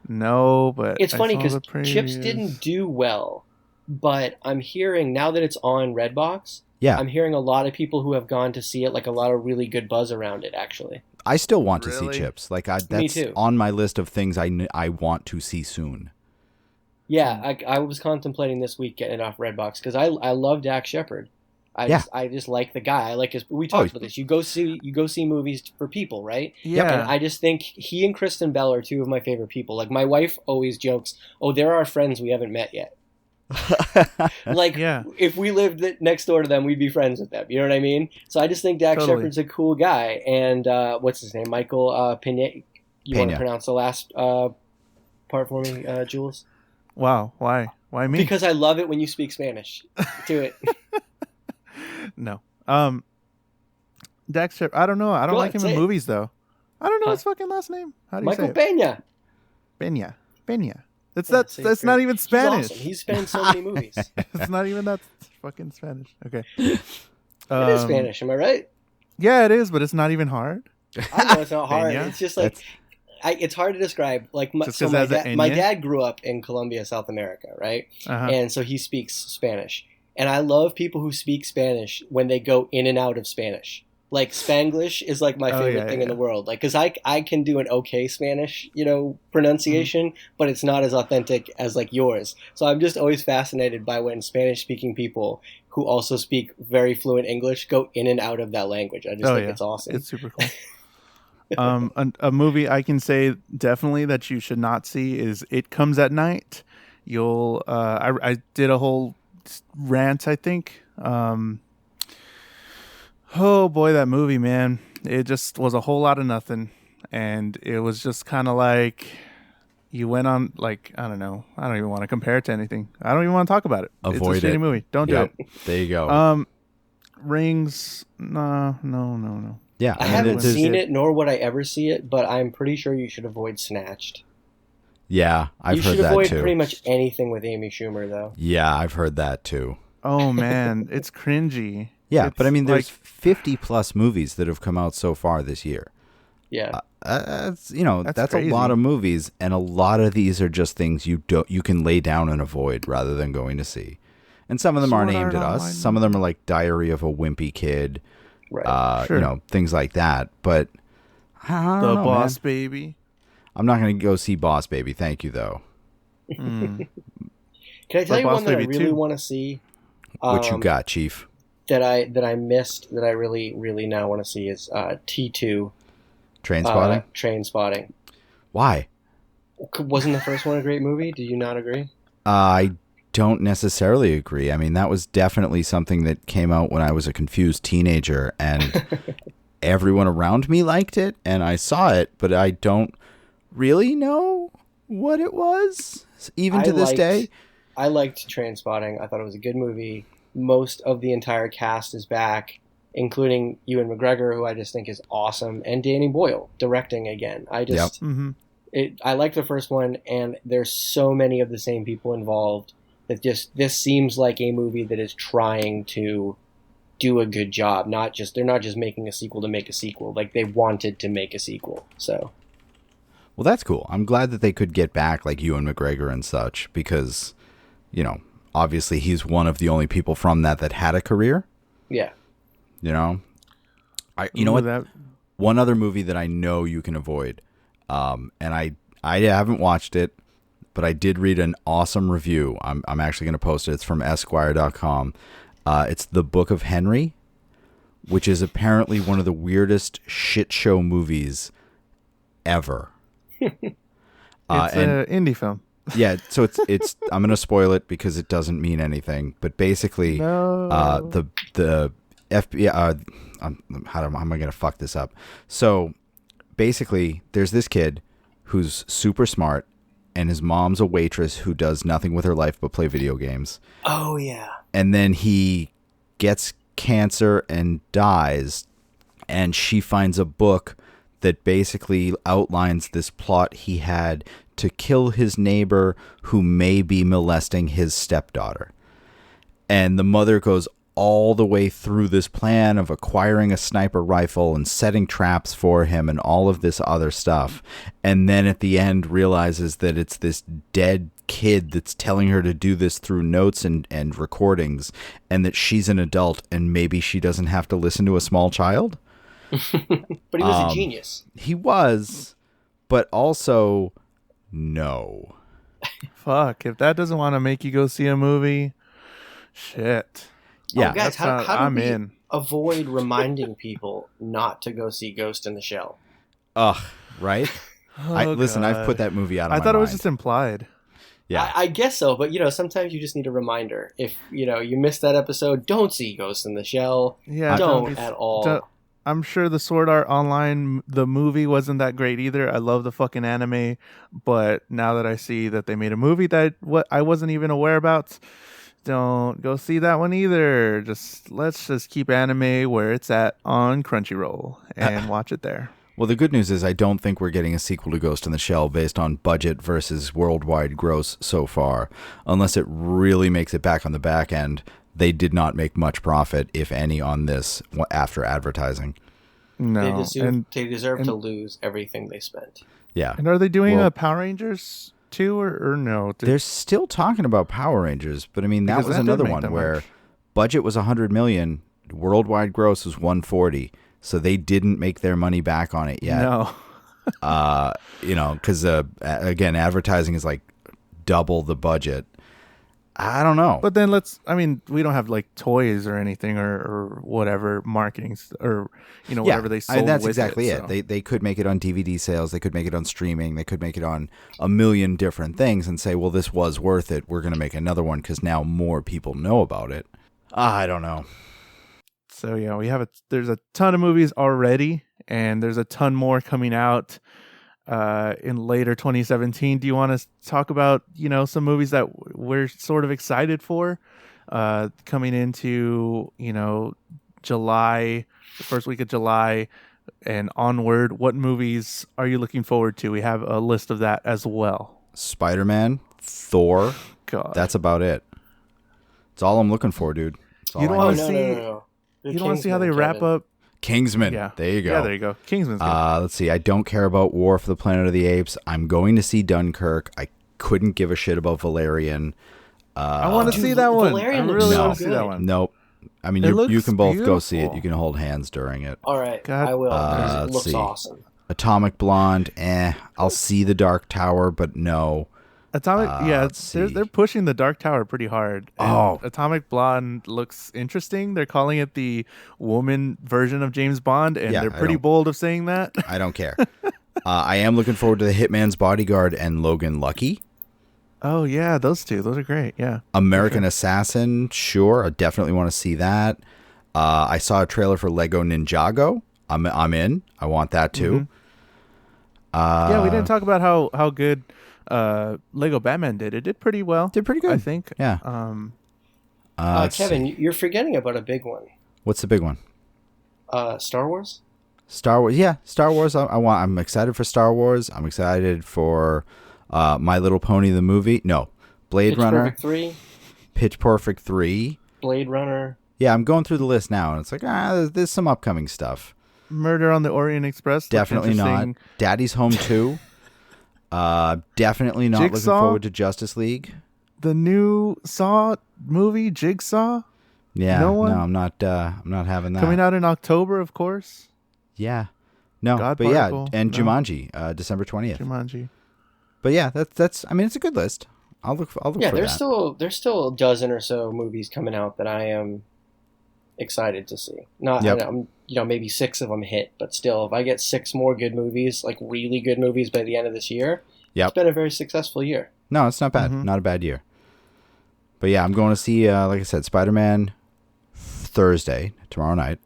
No, but It's funny because because Chips didn't do well, but I'm hearing now that it's on Redbox. Yeah, I'm hearing a lot of people who have gone to see it, like a lot of really good buzz around it, actually. I still want to see Really? Chips. Like Me that's too. on my list of things I want to see soon. Yeah, I was contemplating this week getting it off Redbox because I love Dax Shepard. I just like the guy. I like his. We talked about this. You go see movies for people, right? Yeah. And I just think he and Kristen Bell are two of my favorite people. Like my wife always jokes, "Oh, they're our friends we haven't met yet." Like, if we lived next door to them, we'd be friends with them. You know what I mean? So I just think Dax Shepard's a cool guy. And what's his name? Michael Pena. You want to pronounce the last part for me, Jules? Wow. Why? Why me? Because I love it when you speak Spanish. Do it. No. Dax Shepard. I don't know. I don't like him in movies, though. I don't know his fucking last name. How do you Michael say it? Pena. Pena. That's not even Spanish. He's been in so many movies. It's not even that fucking Spanish. Okay. It is Spanish, am I right? Yeah, it is, but it's not even hard. I know it's not hard. Pena? It's just like it's hard to describe. Like my dad grew up in Colombia, South America, right? Uh-huh. And so he speaks Spanish. And I love people who speak Spanish when they go in and out of Spanish. Like Spanglish is like my favorite thing in the world. Like, cause I can do an okay Spanish, pronunciation, but it's not as authentic as like yours. So I'm just always fascinated by when Spanish speaking people who also speak very fluent English go in and out of that language. I just think it's awesome. It's super cool. A movie I can say definitely that you should not see is It Comes at Night. I did a whole rant, I think. Oh boy, that movie, man. It just was a whole lot of nothing. And it was just kind of like you went on, like, I don't know. I don't even want to compare it to anything. I don't even want to talk about it. Avoid it's a shitty movie. Don't do it. There you go. Rings. No. Yeah. I haven't seen it, nor would I ever see it, but I'm pretty sure you should avoid Snatched. Yeah, I've heard that too. You should avoid pretty much anything with Amy Schumer, though. Yeah, I've heard that too. Oh, man. It's cringy. Yeah, but I mean, there's 50 plus movies that have come out so far this year. Yeah. That's crazy. a lot of movies, and a lot of these are just things you can lay down and avoid rather than going to see. And some of them aren't aimed at us. Some of them are like Diary of a Wimpy Kid, right? Sure. Things like that. But I don't know, Boss man. Baby. I'm not going to go see Boss Baby. Thank you, though. Can I tell you one that I really want to see? What you got, Chief? That I missed that I really, really now want to see is T2. Trainspotting? Trainspotting. Why? Wasn't the first one a great movie? Do you not agree? I don't necessarily agree. I mean, that was definitely something that came out when I was a confused teenager, and everyone around me liked it, and I saw it, but I don't really know what it was, even to this day. I liked Trainspotting. I thought it was a good movie. Most of the entire cast is back, including Ewan McGregor, who I just think is awesome, and Danny Boyle directing again. I liked the first one, and there's so many of the same people involved that this seems like a movie that is trying to do a good job. They're not just making a sequel to make a sequel. Like, they wanted to make a sequel. So, well, that's cool. I'm glad that they could get back like Ewan McGregor and such, because, obviously he's one of the only people from that had a career. Yeah. One other movie that I know you can avoid, and I haven't watched it, but I did read an awesome review. I'm actually going to post it. It's from Esquire.com. It's The Book of Henry, which is apparently one of the weirdest shit show movies ever. It's an indie film. Yeah, so it's I'm going to spoil it because it doesn't mean anything, but basically the FBI how am I going to fuck this up? So basically there's this kid who's super smart, and his mom's a waitress who does nothing with her life but play video games. Oh yeah. And then he gets cancer and dies, and she finds a book that basically outlines this plot he had to kill his neighbor who may be molesting his stepdaughter. And the mother goes all the way through this plan of acquiring a sniper rifle and setting traps for him and all of this other stuff. And then at the end realizes that it's this dead kid that's telling her to do this through notes and recordings, and that she's an adult and maybe she doesn't have to listen to a small child. But he was a genius. He was, but also no. Fuck, if that doesn't want to make you go see a movie, shit. Yeah, guys, how do we avoid reminding people not to go see Ghost in the Shell? Ugh, right? Listen, I've put that movie out of my mind. I thought it was just implied. Yeah, I guess so, but sometimes you just need a reminder. If you missed that episode, don't see Ghost in the Shell. Yeah, don't at all. I'm sure the Sword Art Online, the movie, wasn't that great either. I love the fucking anime, but now that I see that they made a movie that I wasn't even aware about, don't go see that one either. Let's just keep anime where it's at on Crunchyroll and watch it there. Well, the good news is I don't think we're getting a sequel to Ghost in the Shell based on budget versus worldwide gross so far, unless it really makes it back on the back end. They did not make much profit, if any, on this after advertising. No, they deserve to lose everything they spent. Yeah. And are they doing a Power Rangers too, or no? They're still talking about Power Rangers, but I mean that was another one where budget was $100 million, worldwide gross was $140, so they didn't make their money back on it yet. No. Because again, advertising is like double the budget. I don't know. But then we don't have like toys or anything or whatever marketing or whatever they sold. That's with exactly it. So. They could make it on DVD sales. They could make it on streaming. They could make it on a million different things and say, well, this was worth it. We're going to make another one because now more people know about it. I don't know. So yeah, there's a ton of movies already, and there's a ton more coming out in later 2017. Do you want to talk about some movies that we're sort of excited for coming into July, the first week of July and onward? What movies are you looking forward to? We have a list of that as well. Spider-Man, Thor. God, that's about it. It's all I'm looking for, dude. You don't want to see. No. You don't want to see how they wrap up. Kingsman. Yeah. There you go. Yeah, there you go. Kingsman's good. Let's see. I don't care about War for the Planet of the Apes. I'm going to see Dunkirk. I couldn't give a shit about Valerian. I want to see that one. Valerian I really no. want to see that one. Nope. I mean, you can both go see it. You can hold hands during it. All right. God. I will. It looks see. awesome. Atomic Blonde. I'll see The Dark Tower, but no. Atomic, they're pushing The Dark Tower pretty hard. And Atomic Blonde looks interesting. They're calling it the woman version of James Bond, and they're pretty bold of saying that. I don't care. I am looking forward to The Hitman's Bodyguard and Logan Lucky. Oh yeah, those two. Those are great. Yeah. American Assassin, sure. I definitely want to see that. I saw a trailer for Lego Ninjago. I'm in. I want that too. Yeah, we didn't talk about how good Lego Batman did. It did pretty well. Did pretty good, I think. Yeah. Kevin, you're forgetting about a big one. What's the big one? Star Wars. Star Wars. Yeah, Star Wars. I'm excited for Star Wars. I'm excited for My Little Pony the movie. No, Blade Runner. Pitch Perfect 3. Pitch Perfect 3. Blade Runner. Yeah, I'm going through the list now, and it's like there's some upcoming stuff. Murder on the Orient Express. Definitely not. Daddy's Home 2. Definitely not Jigsaw? looking forward to Justice League. The new Saw movie, Jigsaw. Yeah, no one? I'm not having that. Coming out in October, of course. Yeah, no, God but Particle. yeah, and No. Jumanji, December 20th. Jumanji. But yeah, that's. I mean, it's a good list. I'll look for Yeah, that. there's still a dozen or so movies coming out that I am excited to see. Not, maybe 6 of them hit, but still, if I get 6 more good movies, like really good movies by the end of this year, it's been a very successful year. No, it's not bad. Not a bad year. But yeah, I'm going to see, like I said, Spider-Man Thursday, tomorrow night,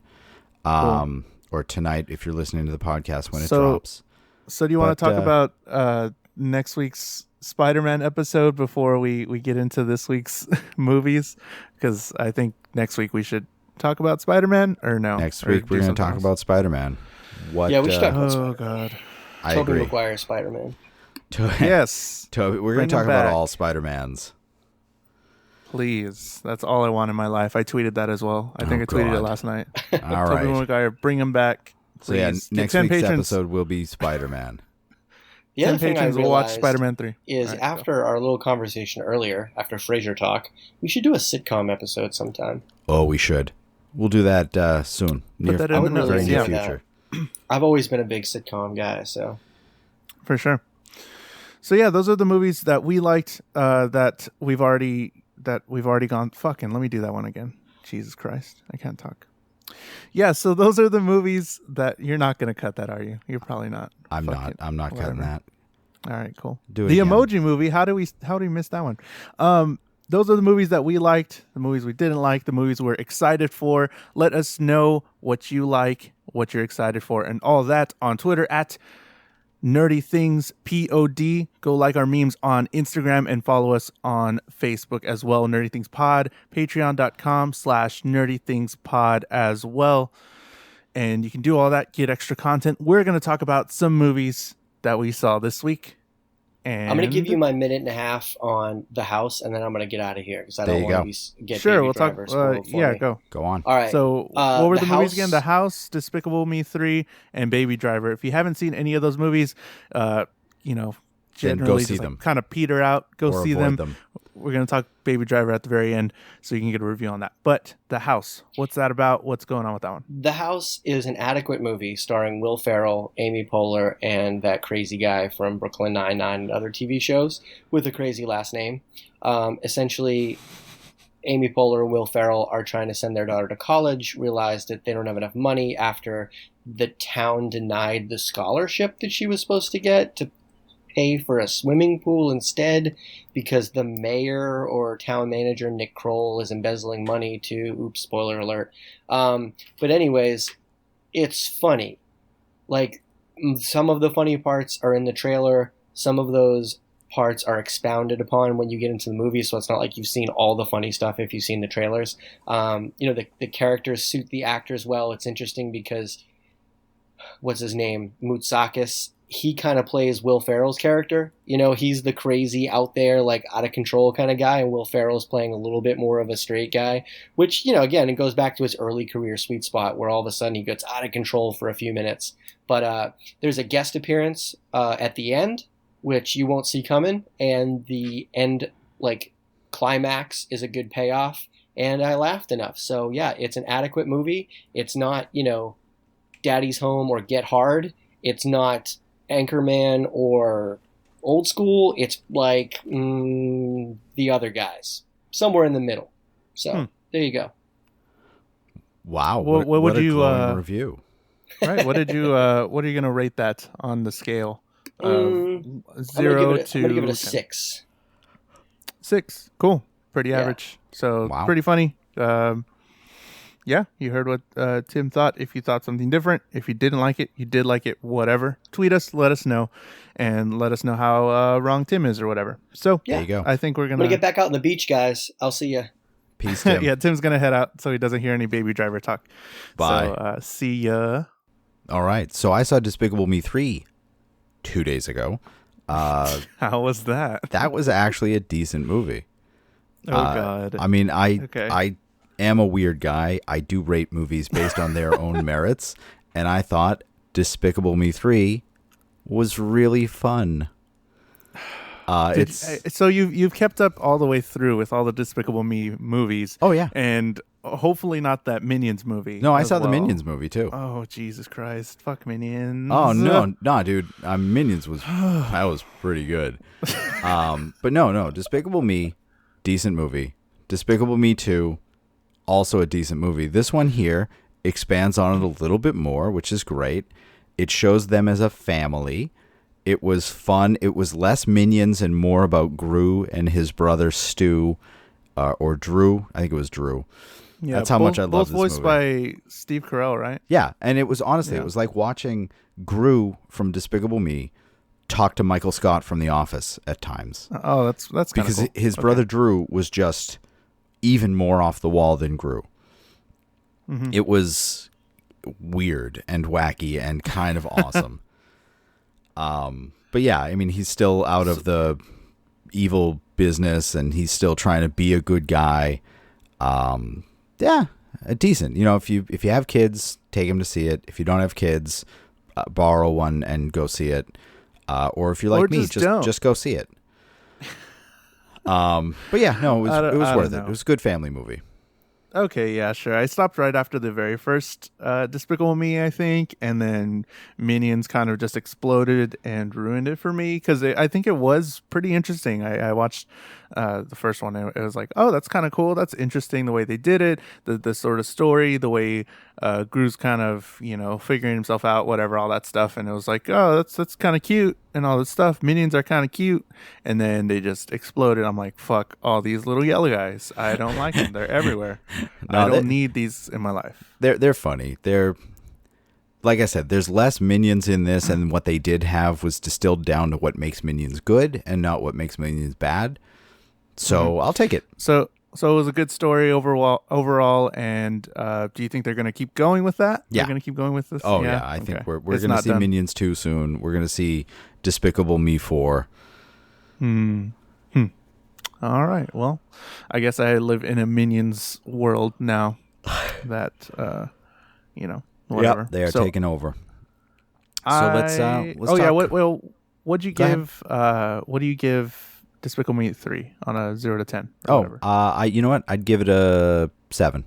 or tonight if you're listening to the podcast when it drops. So do you want to talk about next week's Spider-Man episode before we get into this week's movies? Because I think next week we should talk about Spider-Man, or no? Next week we're going to talk about Spider-Man. Yeah, we should talk about Spider-Man. God. I Tobey agree. Maguire Spider-Man. Yes. Toby, we're going to talk about all Spider-Mans. Please. That's all I want in my life. I tweeted that as well. I think I tweeted it last night. All right. Tobey Maguire, bring him back. Please. So yeah, next week's patrons. episode will be Spider-Man. The other 10 thing I patrons will watch realized Spider-Man 3. is after our little conversation earlier, after Frasier Talk, we should do a sitcom episode sometime. Oh, we should. We'll do that soon. Put that in the notes. Very near Yeah. future. I've always been a big sitcom guy, so. For sure. So yeah, those are the movies that we liked that we've already gone. Fucking, let me do that one again. Jesus Christ, I can't talk. Yeah, so those are the movies that you're not going to cut that, are you? You're probably not. I'm not cutting that. All right, cool. Do it the again. Emoji Movie. How do we miss that one? Those are the movies that we liked, the movies we didn't like, the movies we're excited for. Let us know what you like, what you're excited for, and all that on Twitter at Nerdy Things POD. Go like our memes on Instagram and follow us on Facebook as well. Nerdy Things Pod. Patreon.com/Nerdy Things Pod as well. And you can do all that, get extra content. We're going to talk about some movies that we saw this week. And I'm going to give you my minute and a half on The House, and then I'm going to get out of here because I don't want to get sure, Baby we'll talk. Driver spoiled for me. Go on. All right. So, what were the movies House, again? The House, Despicable Me 3, and Baby Driver. If you haven't seen any of those movies, generally go see just them. kind of peter out. Go Or see avoid them. we're gonna talk Baby Driver at the very end, so you can get a review on that. But The House, what's that about? What's going on with that one? The House is an adequate movie starring Will Ferrell, Amy Poehler, and that crazy guy from Brooklyn Nine-Nine and other TV shows with a crazy last name. Essentially, Amy Poehler and Will Ferrell are trying to send their daughter to college, realize that they don't have enough money after the town denied the scholarship that she was supposed to get to pay for a swimming pool instead because the mayor or town manager, Nick Kroll, is embezzling money to, oops, spoiler alert. But anyways, it's funny. Like, some of the funny parts are in the trailer. Some of those parts are expounded upon when you get into the movie, so it's not like you've seen all the funny stuff if you've seen the trailers. The characters suit the actors well. It's interesting because, what's his name? Moutsakis. He kind of plays Will Ferrell's character. He's the crazy, out there, like out of control kind of guy, and Will Ferrell's playing a little bit more of a straight guy, which, again, it goes back to his early career sweet spot where all of a sudden he gets out of control for a few minutes. But there's a guest appearance at the end, which you won't see coming, and the end, like, climax is a good payoff, and I laughed enough. So, yeah, it's an adequate movie. It's not, Daddy's Home or Get Hard. It's not Anchorman or Old School. It's like the other guys, somewhere in the middle. So there you go. Wow, what would you review? Right, what did you what are you gonna rate that on the scale of 0 to? I'm gonna give it a 6. 6, cool, pretty average. Yeah. So wow. Pretty funny. Yeah, you heard what Tim thought. If you thought something different, if you didn't like it, you did like it, whatever. Tweet us, let us know, and let us know how wrong Tim is or whatever. So there you go. I think we're gonna get back out on the beach, guys. I'll see you. Peace, Tim. Yeah, Tim's gonna head out so he doesn't hear any Baby Driver talk. Bye. So see ya. All right. So I saw Despicable Me 3 2 days ago. How was that? That was actually a decent movie. Oh God. I mean, I am a weird guy. I do rate movies based on their own merits, and I thought Despicable Me 3 was really fun. So you've kept up all the way through with all the Despicable Me movies. Oh yeah, and hopefully not that Minions movie. No, I saw the Minions movie too. Oh Jesus Christ! Fuck Minions. Oh no, dude. Minions was that was pretty good. But no, Despicable Me, decent movie. Despicable Me 2, also a decent movie. This one here expands on it a little bit more, which is great. It shows them as a family. It was fun. It was less Minions and more about Gru and his brother Stu, or Drew. I think it was Drew. Yeah, that's how much I love this movie. Both voiced by Steve Carell, right? Yeah, and it was honestly, it was like watching Gru from Despicable Me talk to Michael Scott from The Office at times. Oh, that's kind of because cool. His brother Drew was just even more off the wall than Gru. Mm-hmm. It was weird and wacky and kind of awesome. But yeah, I mean, he's still out of the evil business and he's still trying to be a good guy. Yeah, decent. If you have kids, take them to see it. If you don't have kids, borrow one and go see it. Or if you're like me, just go see it. But yeah, no, it was worth it. It was a good family movie. Okay, yeah, sure. I stopped right after the very first Despicable Me, I think, and then Minions kind of just exploded and ruined it for me because I think it was pretty interesting. I watched the first one. It was like, oh, that's kind of cool. That's interesting the way they did it, the sort of story, the way Gru's kind of figuring himself out, whatever, all that stuff. And it was like, oh, that's kind of cute and all this stuff. Minions are kind of cute, and then they just exploded. I'm like, fuck all these little yellow guys. I don't like them. They're everywhere. No, I don't need these in my life. They're funny. They're, like I said, there's less Minions in this, and what they did have was distilled down to what makes Minions good and not what makes Minions bad. So I'll take it. So it was a good story overall. And do you think they're going to keep going with that? Yeah. They're going to keep going with this? Oh, yeah. I think we're going to see done. Minions 2 soon. We're going to see Despicable Me 4. All right. Well, I guess I live in a Minions world now. That whatever. Yep, they are taking over. So let's talk. Yeah. What'd you give? What do you give Despicable Me 3 on a 0 to 10. Whatever. You know what? I'd give it a 7.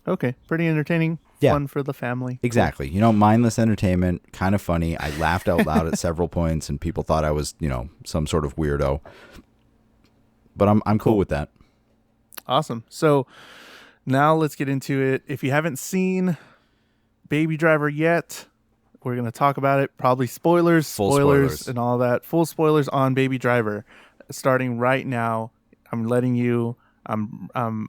Okay, pretty entertaining. Fun for the family. Exactly. You know, mindless entertainment, kind of funny. I laughed out loud at several points, and people thought I was, you know, some sort of weirdo. But I'm cool with that. Awesome. So now let's get into it. If you haven't seen Baby Driver yet, we're going to talk about it. Probably spoilers and all that. Full spoilers on Baby Driver. Starting right now, I'm letting you... I'm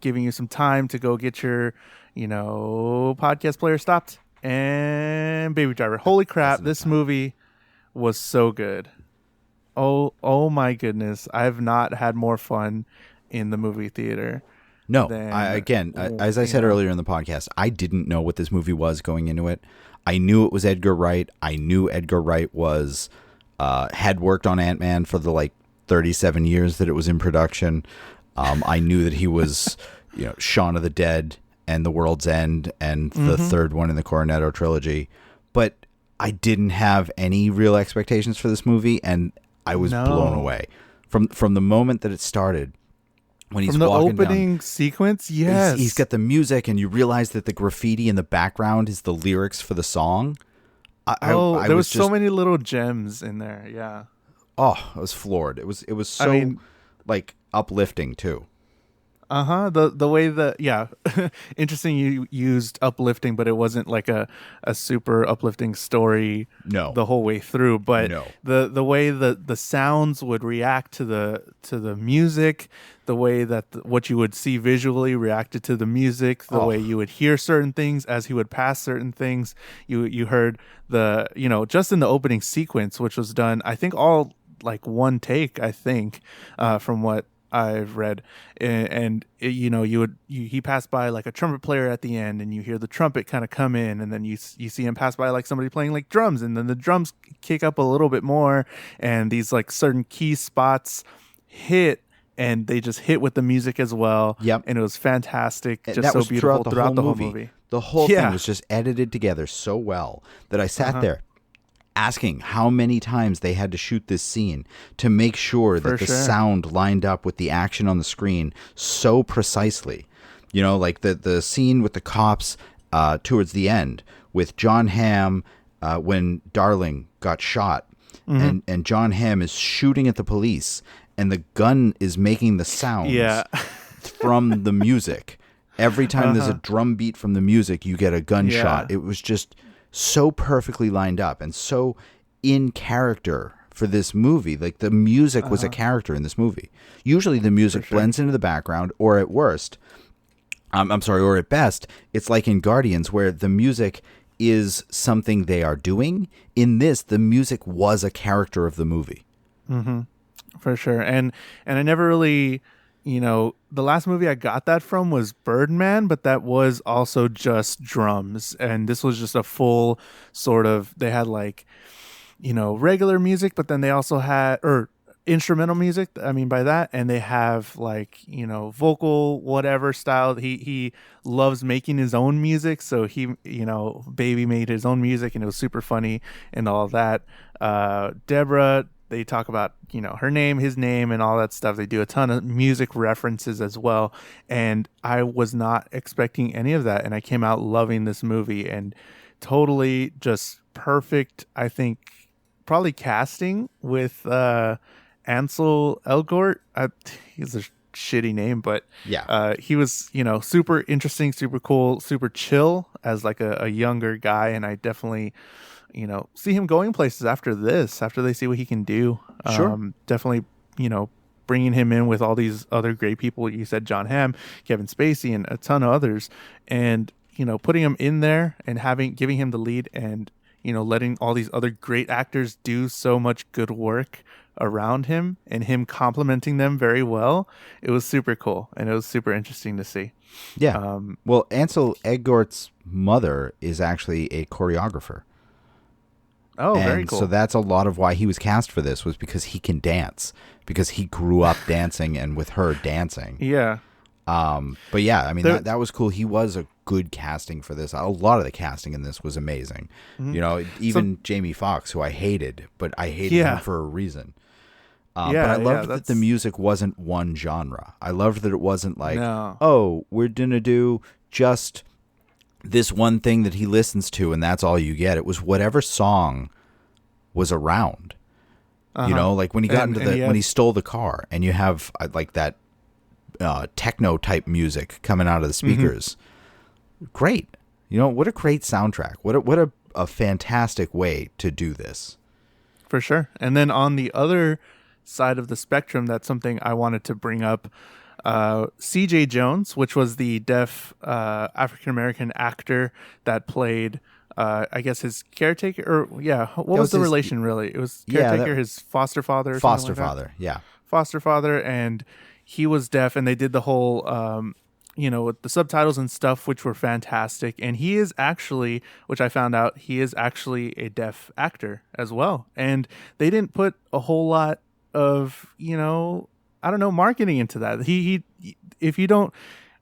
giving you some time to go get your, podcast player stopped. And Baby Driver. Holy crap, this movie was so good. Oh my goodness. I've not had more fun in the movie theater. No, as I said earlier in the podcast, I didn't know what this movie was going into it. I knew it was Edgar Wright. I knew Edgar Wright was had worked on Ant-Man for the 37 years that it was in production. I knew that he was, Shaun of the Dead and The World's End and the third one in the Cornetto trilogy. But I didn't have any real expectations for this movie, and I was blown away. From the moment that it started, when he's walking the opening down, sequence, yes. He's got the music, and you realize that the graffiti in the background is the lyrics for the song. There was so many little gems in there, yeah. Oh, I was floored. It was so... uplifting too. The way that interesting you used uplifting, but it wasn't like a super uplifting story the whole way through, but the way the sounds would react to the music, the way that what you would see visually reacted to the music, the way you would hear certain things as he would pass certain things. You heard just in the opening sequence, which was done I think all one take, I think, from what I've read, and he passed by a trumpet player at the end, and you hear the trumpet kind of come in, and then you see him pass by somebody playing drums, and then the drums kick up a little bit more, and these certain key spots hit, and they just hit with the music as well. Yep. And it was fantastic, just that so was beautiful throughout the whole movie. The whole thing was just edited together so well that I sat there asking how many times they had to shoot this scene to make sure that the sound lined up with the action on the screen so precisely. The scene with the cops towards the end with John Hamm when Darling got shot, and John Hamm is shooting at the police, and the gun is making the sounds from the music. Every time there's a drum beat from the music, you get a gunshot. It was just so perfectly lined up and so in character for this movie. The music was a character in this movie. Usually the music blends into the background, or at worst, or at best, it's like in Guardians where the music is something they are doing. In this, the music was a character of the movie. Mm-hmm. For sure. And I never really... the last movie I got that from was Birdman, but that was also just drums. And this was just a full sort of, they had regular music, but then they also had, or instrumental music, I mean by that. And they have vocal, whatever style. He loves making his own music. So he, Baby made his own music, and it was super funny and all that. Deborah, they talk about, her name, his name, and all that stuff. They do a ton of music references as well. And I was not expecting any of that. And I came out loving this movie, and totally just perfect, I think, probably casting with Ansel Elgort. He's a shitty name, but he was, super interesting, super cool, super chill as a younger guy. And I definitely... see him going places after this, after they see what he can do. Sure. Definitely, bringing him in with all these other great people. You said John Hamm, Kevin Spacey, and a ton of others. And, putting him in there and giving him the lead, and, letting all these other great actors do so much good work around him, and him complimenting them very well. It was super cool, and it was super interesting to see. Yeah. Well, Ansel Elgort's mother is actually a choreographer. Oh, and very cool. So that's a lot of why he was cast for this, was because he can dance, because he grew up dancing and with her dancing. Yeah. But yeah, I mean, that was cool. He was a good casting for this. A lot of the casting in this was amazing. You know, even Jamie Foxx, who I hated, but I hated him for a reason. But I loved that the music wasn't one genre. I loved that it wasn't like, oh, we're going to do just this one thing that he listens to and that's all you get. It was whatever song was around. You know, like when he got when he stole the car and you have like that techno type music coming out of the speakers. Great. You know, what a great soundtrack. What a fantastic way to do this. For sure. And then on the other side of the spectrum, that's something I wanted to bring up. C.J. Jones, which was the deaf African-American actor that played I guess his caretaker, or what was the relation really? It was caretaker, his foster father. Or foster father, foster father, and he was deaf, and they did the whole, with the subtitles and stuff, which were fantastic. And he is actually, which I found out, he is actually a deaf actor as well. And they didn't put a whole lot of, marketing into that. He if you don't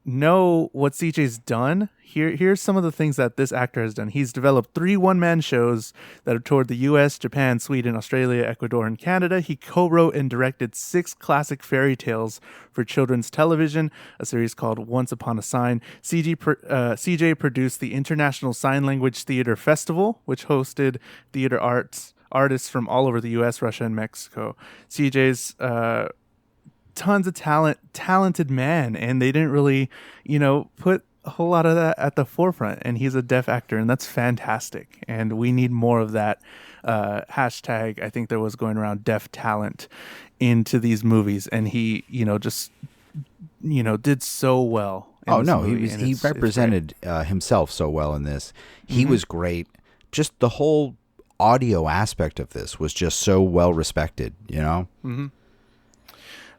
know what CJ's done, here's some of the things that this actor has done. He's developed 3 one-man shows that have toured the US, Japan, Sweden, Australia, Ecuador, and Canada. He co-wrote and directed 6 classic fairy tales for children's television, a series called Once Upon a Sign. CJ produced the International Sign Language Theater Festival, which hosted theater artists from all over the US, Russia, and Mexico. CJ's tons of talented man, and they didn't really, put a whole lot of that at the forefront. And he's a deaf actor, and that's fantastic. And we need more of that hashtag. I think there was going around deaf talent into these movies, and he, did so well. He represented himself so well in this. He was great. Just the whole audio aspect of this was just so well respected,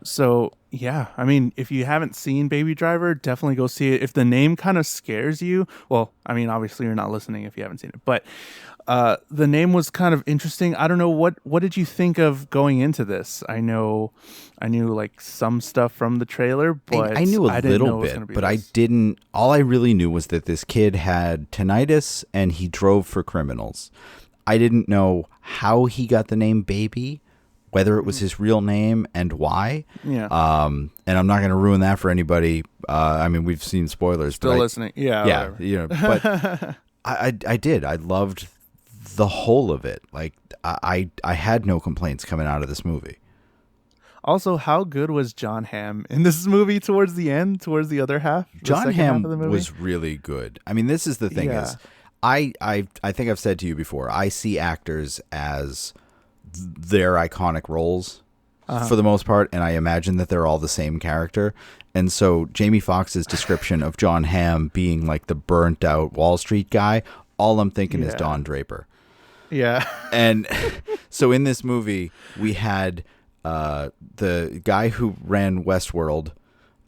So, yeah, I mean, if you haven't seen Baby Driver, definitely go see it. If the name kind of scares you, well, I mean, obviously you're not listening if you haven't seen it, but the name was kind of interesting. I don't know, what did you think of going into this? I knew like some stuff from the trailer, but I knew a little bit, but I didn't. All I really knew was that this kid had tinnitus and he drove for criminals. I didn't know how he got the name Baby, whether it was his real name and why. Yeah. And I'm not going to ruin that for anybody. I mean, we've seen spoilers. Still listening. Yeah. Whatever. But I did. I loved the whole of it. Like, I had no complaints coming out of this movie. Also, how good was John Hamm in this movie towards the end, towards the other half? John Hamm was really good. I mean, this is the thing is, I think I've said to you before, I see actors as their iconic roles for the most part, and I imagine that they're all the same character. And so Jamie Foxx's description of John Hamm being like the burnt out Wall Street guy, all I'm thinking is Don Draper. Yeah. And so in this movie, we had the guy who ran Westworld.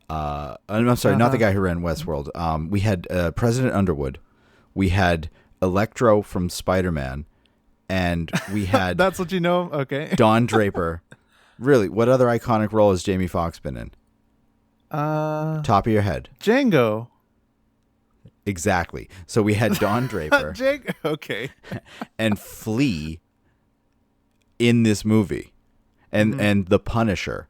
I'm sorry, not the guy who ran Westworld. We had President Underwood. We had Electro from Spider-Man. And we had... That's what you know? Okay. Don Draper. Really, what other iconic role has Jamie Foxx been in? Top of your head. Django. Exactly. So we had Don Draper. Django. Okay. And Flea in this movie. And The Punisher.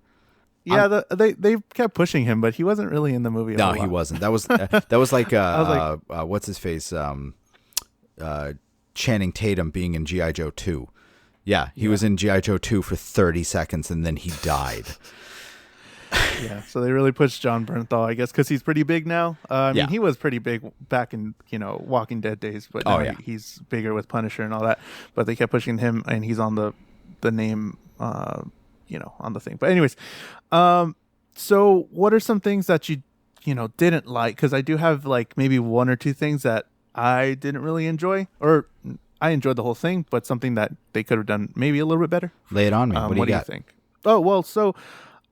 Yeah, they kept pushing him, but he wasn't really in the movie. No, he wasn't. That was like what's his face? Channing Tatum being in G.I. Joe 2. Yeah, he was in G.I. Joe 2 for 30 seconds and then he died. Yeah, so they really pushed John Bernthal, I guess, because he's pretty big now. I mean, he was pretty big back in, Walking Dead days, but now he's bigger with Punisher and all that. But they kept pushing him, and he's on the name, on the thing. But anyways, so what are some things that you didn't like? Because I do have like maybe 1 or 2 things that I didn't really enjoy, or I enjoyed the whole thing, but something that they could have done maybe a little bit better. Lay it on me. What do you think? Oh, well, so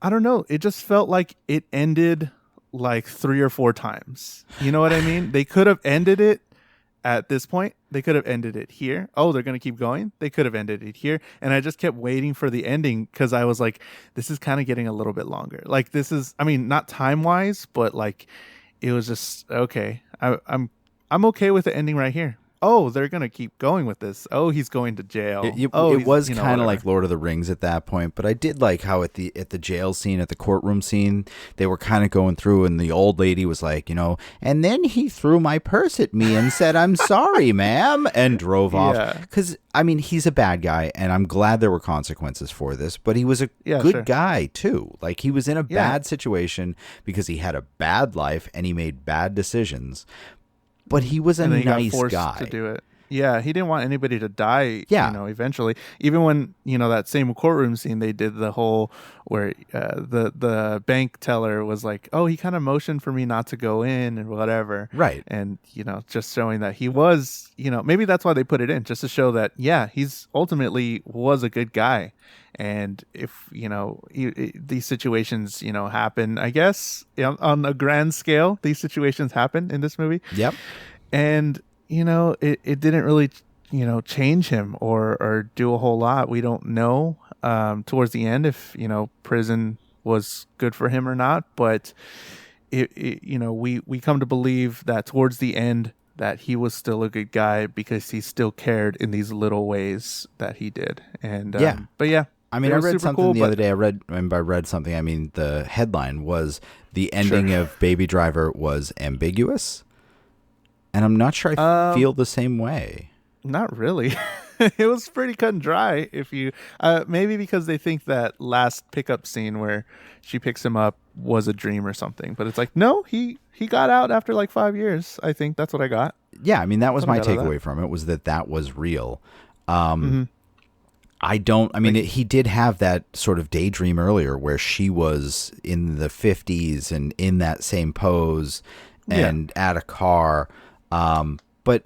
I don't know. It just felt like it ended like 3 or 4 times. You know what I mean? They could have ended it at this point. They could have ended it here. Oh, they're going to keep going? They could have ended it here. And I just kept waiting for the ending because I was like, this is kind of getting a little bit longer. Like, this is, I mean, not time-wise, but like, it was just okay. I'm okay with the ending right here. Oh, they're gonna keep going with this. Oh, he's going to jail. It he's, was kind of whatever. like Lord of the Rings at that point, but I did like how at the jail scene, at the courtroom scene, they were kind of going through, and the old lady was like, and then he threw my purse at me and said, "I'm sorry, ma'am," and drove off. Because I mean, he's a bad guy, and I'm glad there were consequences for this. But he was a good guy too. Like, he was in a bad situation because he had a bad life and he made bad decisions. But he was a nice guy to do it. Yeah, he didn't want anybody to die. Yeah. Eventually, even when that same courtroom scene, they did the whole where the bank teller was like, "Oh, he kind of motioned for me not to go in and whatever." Right. And just showing that he was, maybe that's why they put it in, just to show that he's ultimately was a good guy. And if these situations happen, I guess on a grand scale, these situations happen in this movie. Yep. And it didn't really change him or do a whole lot. We don't know towards the end if prison was good for him or not, but we come to believe that towards the end that he was still a good guy because he still cared in these little ways that he did. And but yeah. I mean, I read something the other day. I read something. I mean, the headline was the ending of Baby Driver was ambiguous, and I'm not sure I feel the same way. Not really. It was pretty cut and dry. If you maybe because they think that last pickup scene where she picks him up was a dream or something, but it's like, no, he got out after like 5 years. I think that's what I got. Yeah, I mean, that was my takeaway from it, was that was real. He did have that sort of daydream earlier where she was in the 50s and in that same pose and at a car. But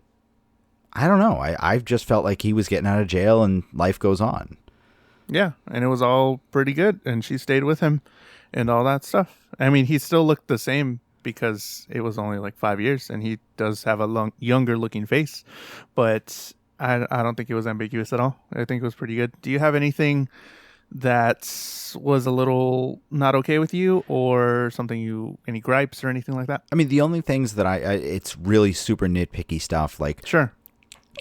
I don't know. I've just felt like he was getting out of jail and life goes on. Yeah, and it was all pretty good, and she stayed with him and all that stuff. I mean, he still looked the same because it was only like 5 years, and he does have a younger looking face, but I don't think it was ambiguous at all. I think it was pretty good. Do you have anything that was a little not okay with you, or any gripes or anything like that? I mean, the only things that it's really super nitpicky stuff. Like, sure,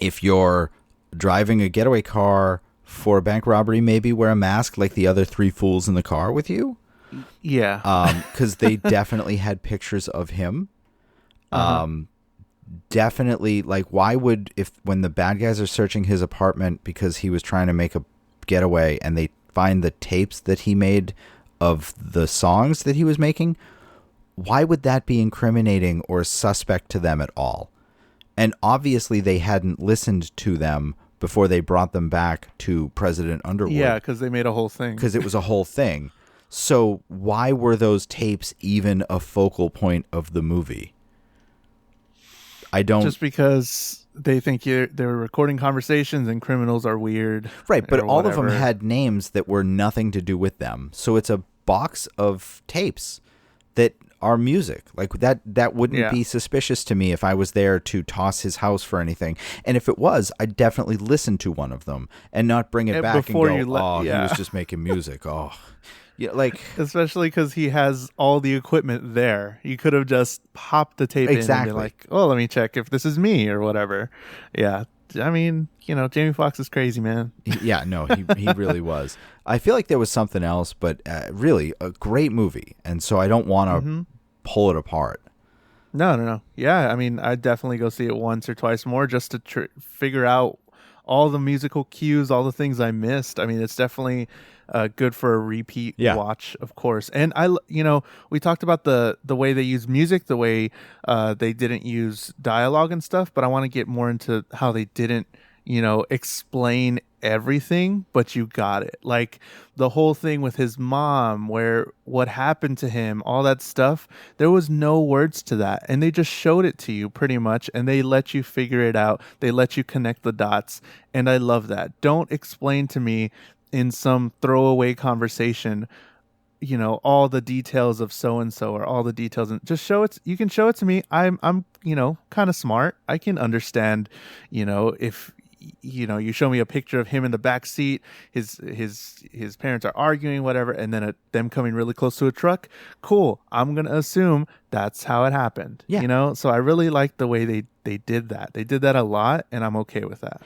if you're driving a getaway car for a bank robbery, maybe wear a mask like the other three fools in the car with you. Yeah. Because they definitely had pictures of him. Definitely, like, why would, when the bad guys are searching his apartment because he was trying to make a getaway and they find the tapes that he made of the songs that he was making, why would that be incriminating or suspect to them at all? And obviously they hadn't listened to them before they brought them back to President Underwood. Yeah, because they made a whole thing. Because it was a whole thing. So why were those tapes even a focal point of the movie? I don't... Just because they think they were recording conversations and criminals are weird. Right, but all of them had names that were nothing to do with them. So it's a box of tapes that are music. Like, that wouldn't be suspicious to me if I was there to toss his house for anything. And if it was, I'd definitely listen to one of them and not bring it back and go, he was just making music. Oh, yeah, like, especially because he has all the equipment there. You could have just popped the tape in and been like, "Oh, let me check if this is me or whatever." Yeah, I mean, Jamie Foxx is crazy, man. Yeah, no, he really was. I feel like there was something else, but really a great movie, and so I don't want to pull it apart. No. Yeah, I mean, I'd definitely go see it once or twice more just to figure out all the musical cues, all the things I missed. I mean, it's definitely good for a repeat watch, of course. And we talked about the way they use music, the way they didn't use dialogue and stuff, but I want to get more into how they didn't, explain everything, but you got it. Like the whole thing with his mom, where what happened to him, all that stuff, there was no words to that. And they just showed it to you pretty much, and they let you figure it out. They let you connect the dots. And I love that. Don't explain to me in some throwaway conversation, all the details of so-and-so or all the details, and just show it. You can show it to me. I'm kind of smart. I can understand, if you show me a picture of him in the back seat, his parents are arguing, whatever, and then them coming really close to a truck. Cool. I'm going to assume that's how it happened. Yeah. So I really like the way they did that. They did that a lot, and I'm okay with that.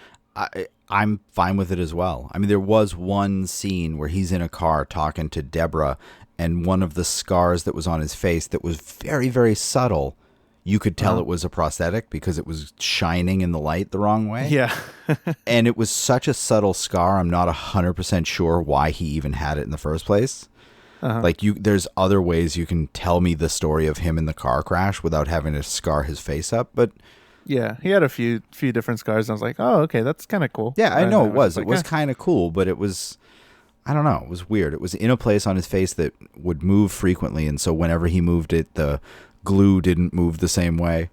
I'm fine with it as well. I mean, there was one scene where he's in a car talking to Deborah, and one of the scars that was on his face that was very, very subtle, you could tell it was a prosthetic because it was shining in the light the wrong way. Yeah. And it was such a subtle scar, I'm not 100% sure why he even had it in the first place. Like there's other ways you can tell me the story of him in the car crash without having to scar his face up, but yeah, he had a few different scars, and I was like, oh, okay, that's kind of cool. Yeah, I know it was. It was kind of cool, but it was, I don't know, it was weird. It was in a place on his face that would move frequently, and so whenever he moved it, the glue didn't move the same way.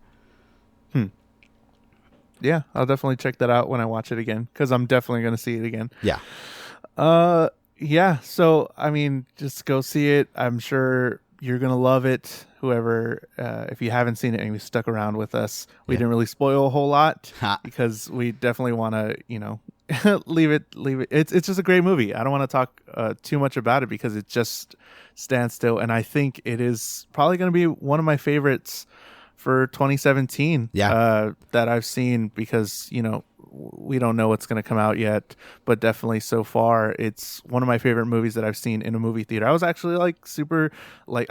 Yeah, I'll definitely check that out when I watch it again, because I'm definitely going to see it again. Yeah. Yeah, so, I mean, just go see it. I'm sure you're going to love it. Whoever, if you haven't seen it and you stuck around with us, we didn't really spoil a whole lot because we definitely want to, leave it. It's just a great movie. I don't want to talk too much about it because it just stands still. And I think it is probably going to be one of my favorites for 2017 that I've seen because, we don't know what's going to come out yet, but definitely so far, it's one of my favorite movies that I've seen in a movie theater. I was actually I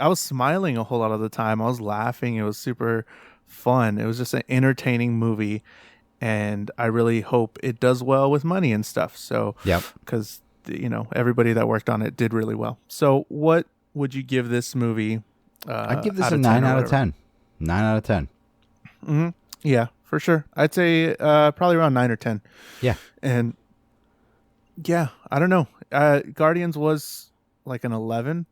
was smiling a whole lot of the time. I was laughing. It was super fun. It was just an entertaining movie, and I really hope it does well with money and stuff. So, because, everybody that worked on it did really well. So what would you give this movie? I'd give this a 9 out of 10. 9 out of 10. Mm-hmm. Yeah. For sure. I'd say probably around 9 or 10. Yeah. And yeah, I don't know. Guardians was like an 11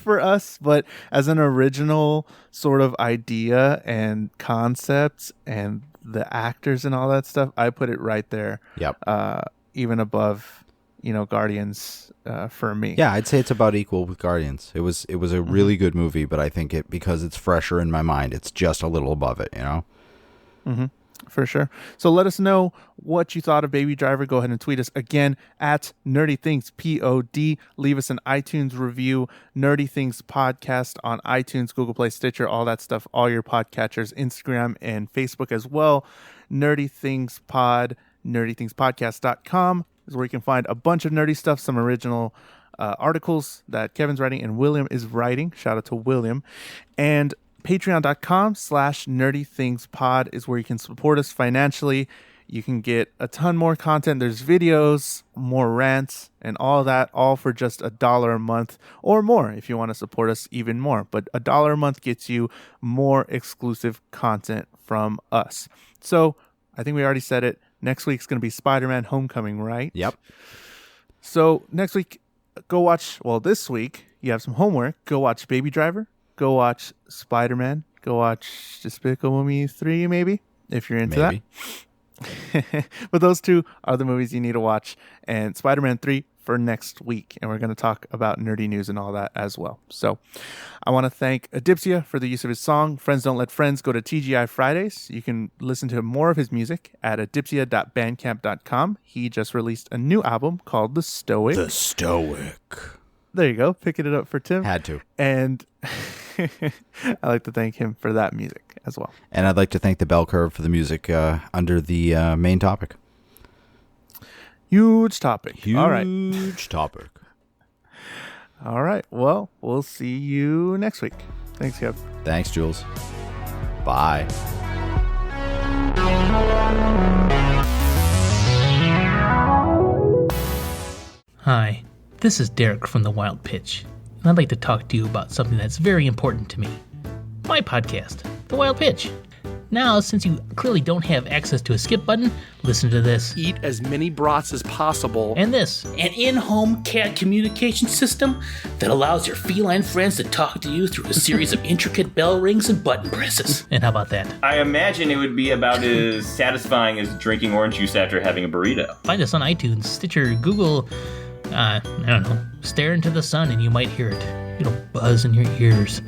for us, but as an original sort of idea and concepts and the actors and all that stuff, I put it right there. Yep. Even above, Guardians for me. Yeah, I'd say it's about equal with Guardians. It was a really good movie, but I think because it's fresher in my mind, it's just a little above it, Mm-hmm. For sure. So let us know what you thought of Baby Driver. Go ahead and tweet us again at Nerdy Things POD. Leave us an iTunes review. Nerdy Things Podcast on iTunes, Google Play, Stitcher, all that stuff. All your podcatchers, Instagram and Facebook as well. Nerdy Things Pod, nerdythingspodcast.com is where you can find a bunch of nerdy stuff, some original articles that Kevin's writing and William is writing. Shout out to William. And patreon.com/nerdythingspod is where you can support us financially. You can get a ton more content. There's videos, more rants, and all that, all for just $1 a month or more if you want to support us even more. But $1 a month gets you more exclusive content from us. So I think we already said it. Next week's going to be Spider-Man Homecoming, right? Yep. So next week, this week, you have some homework. Go watch Baby Driver. Go watch Spider-Man. Go watch Despicable Me 3, maybe, if you're into that. But those two are the movies you need to watch. And Spider-Man 3 for next week. And we're going to talk about nerdy news and all that as well. So I want to thank Adipsia for the use of his song, Friends Don't Let Friends. Go to TGI Fridays. You can listen to more of his music at adipsia.bandcamp.com. He just released a new album called The Stoic. The Stoic. There you go. Picking it up for Tim. Had to. And I like to thank him for that music as well. And I'd like to thank the Bell Curve for the music under the main topic. Huge topic. All right. Huge topic. All right. Well, we'll see you next week. Thanks, Kev. Thanks, Jules. Bye. Hi, this is Derek from The Wild Pitch, and I'd like to talk to you about something that's very important to me. My podcast, The Wild Pitch. Now, since you clearly don't have access to a skip button, listen to this. Eat as many brats as possible. And this. An in-home cat communication system that allows your feline friends to talk to you through a series of intricate bell rings and button presses. And how about that? I imagine it would be about as satisfying as drinking orange juice after having a burrito. Find us on iTunes, Stitcher, Google, I don't know. Stare into the sun and you might hear it. It'll buzz in your ears.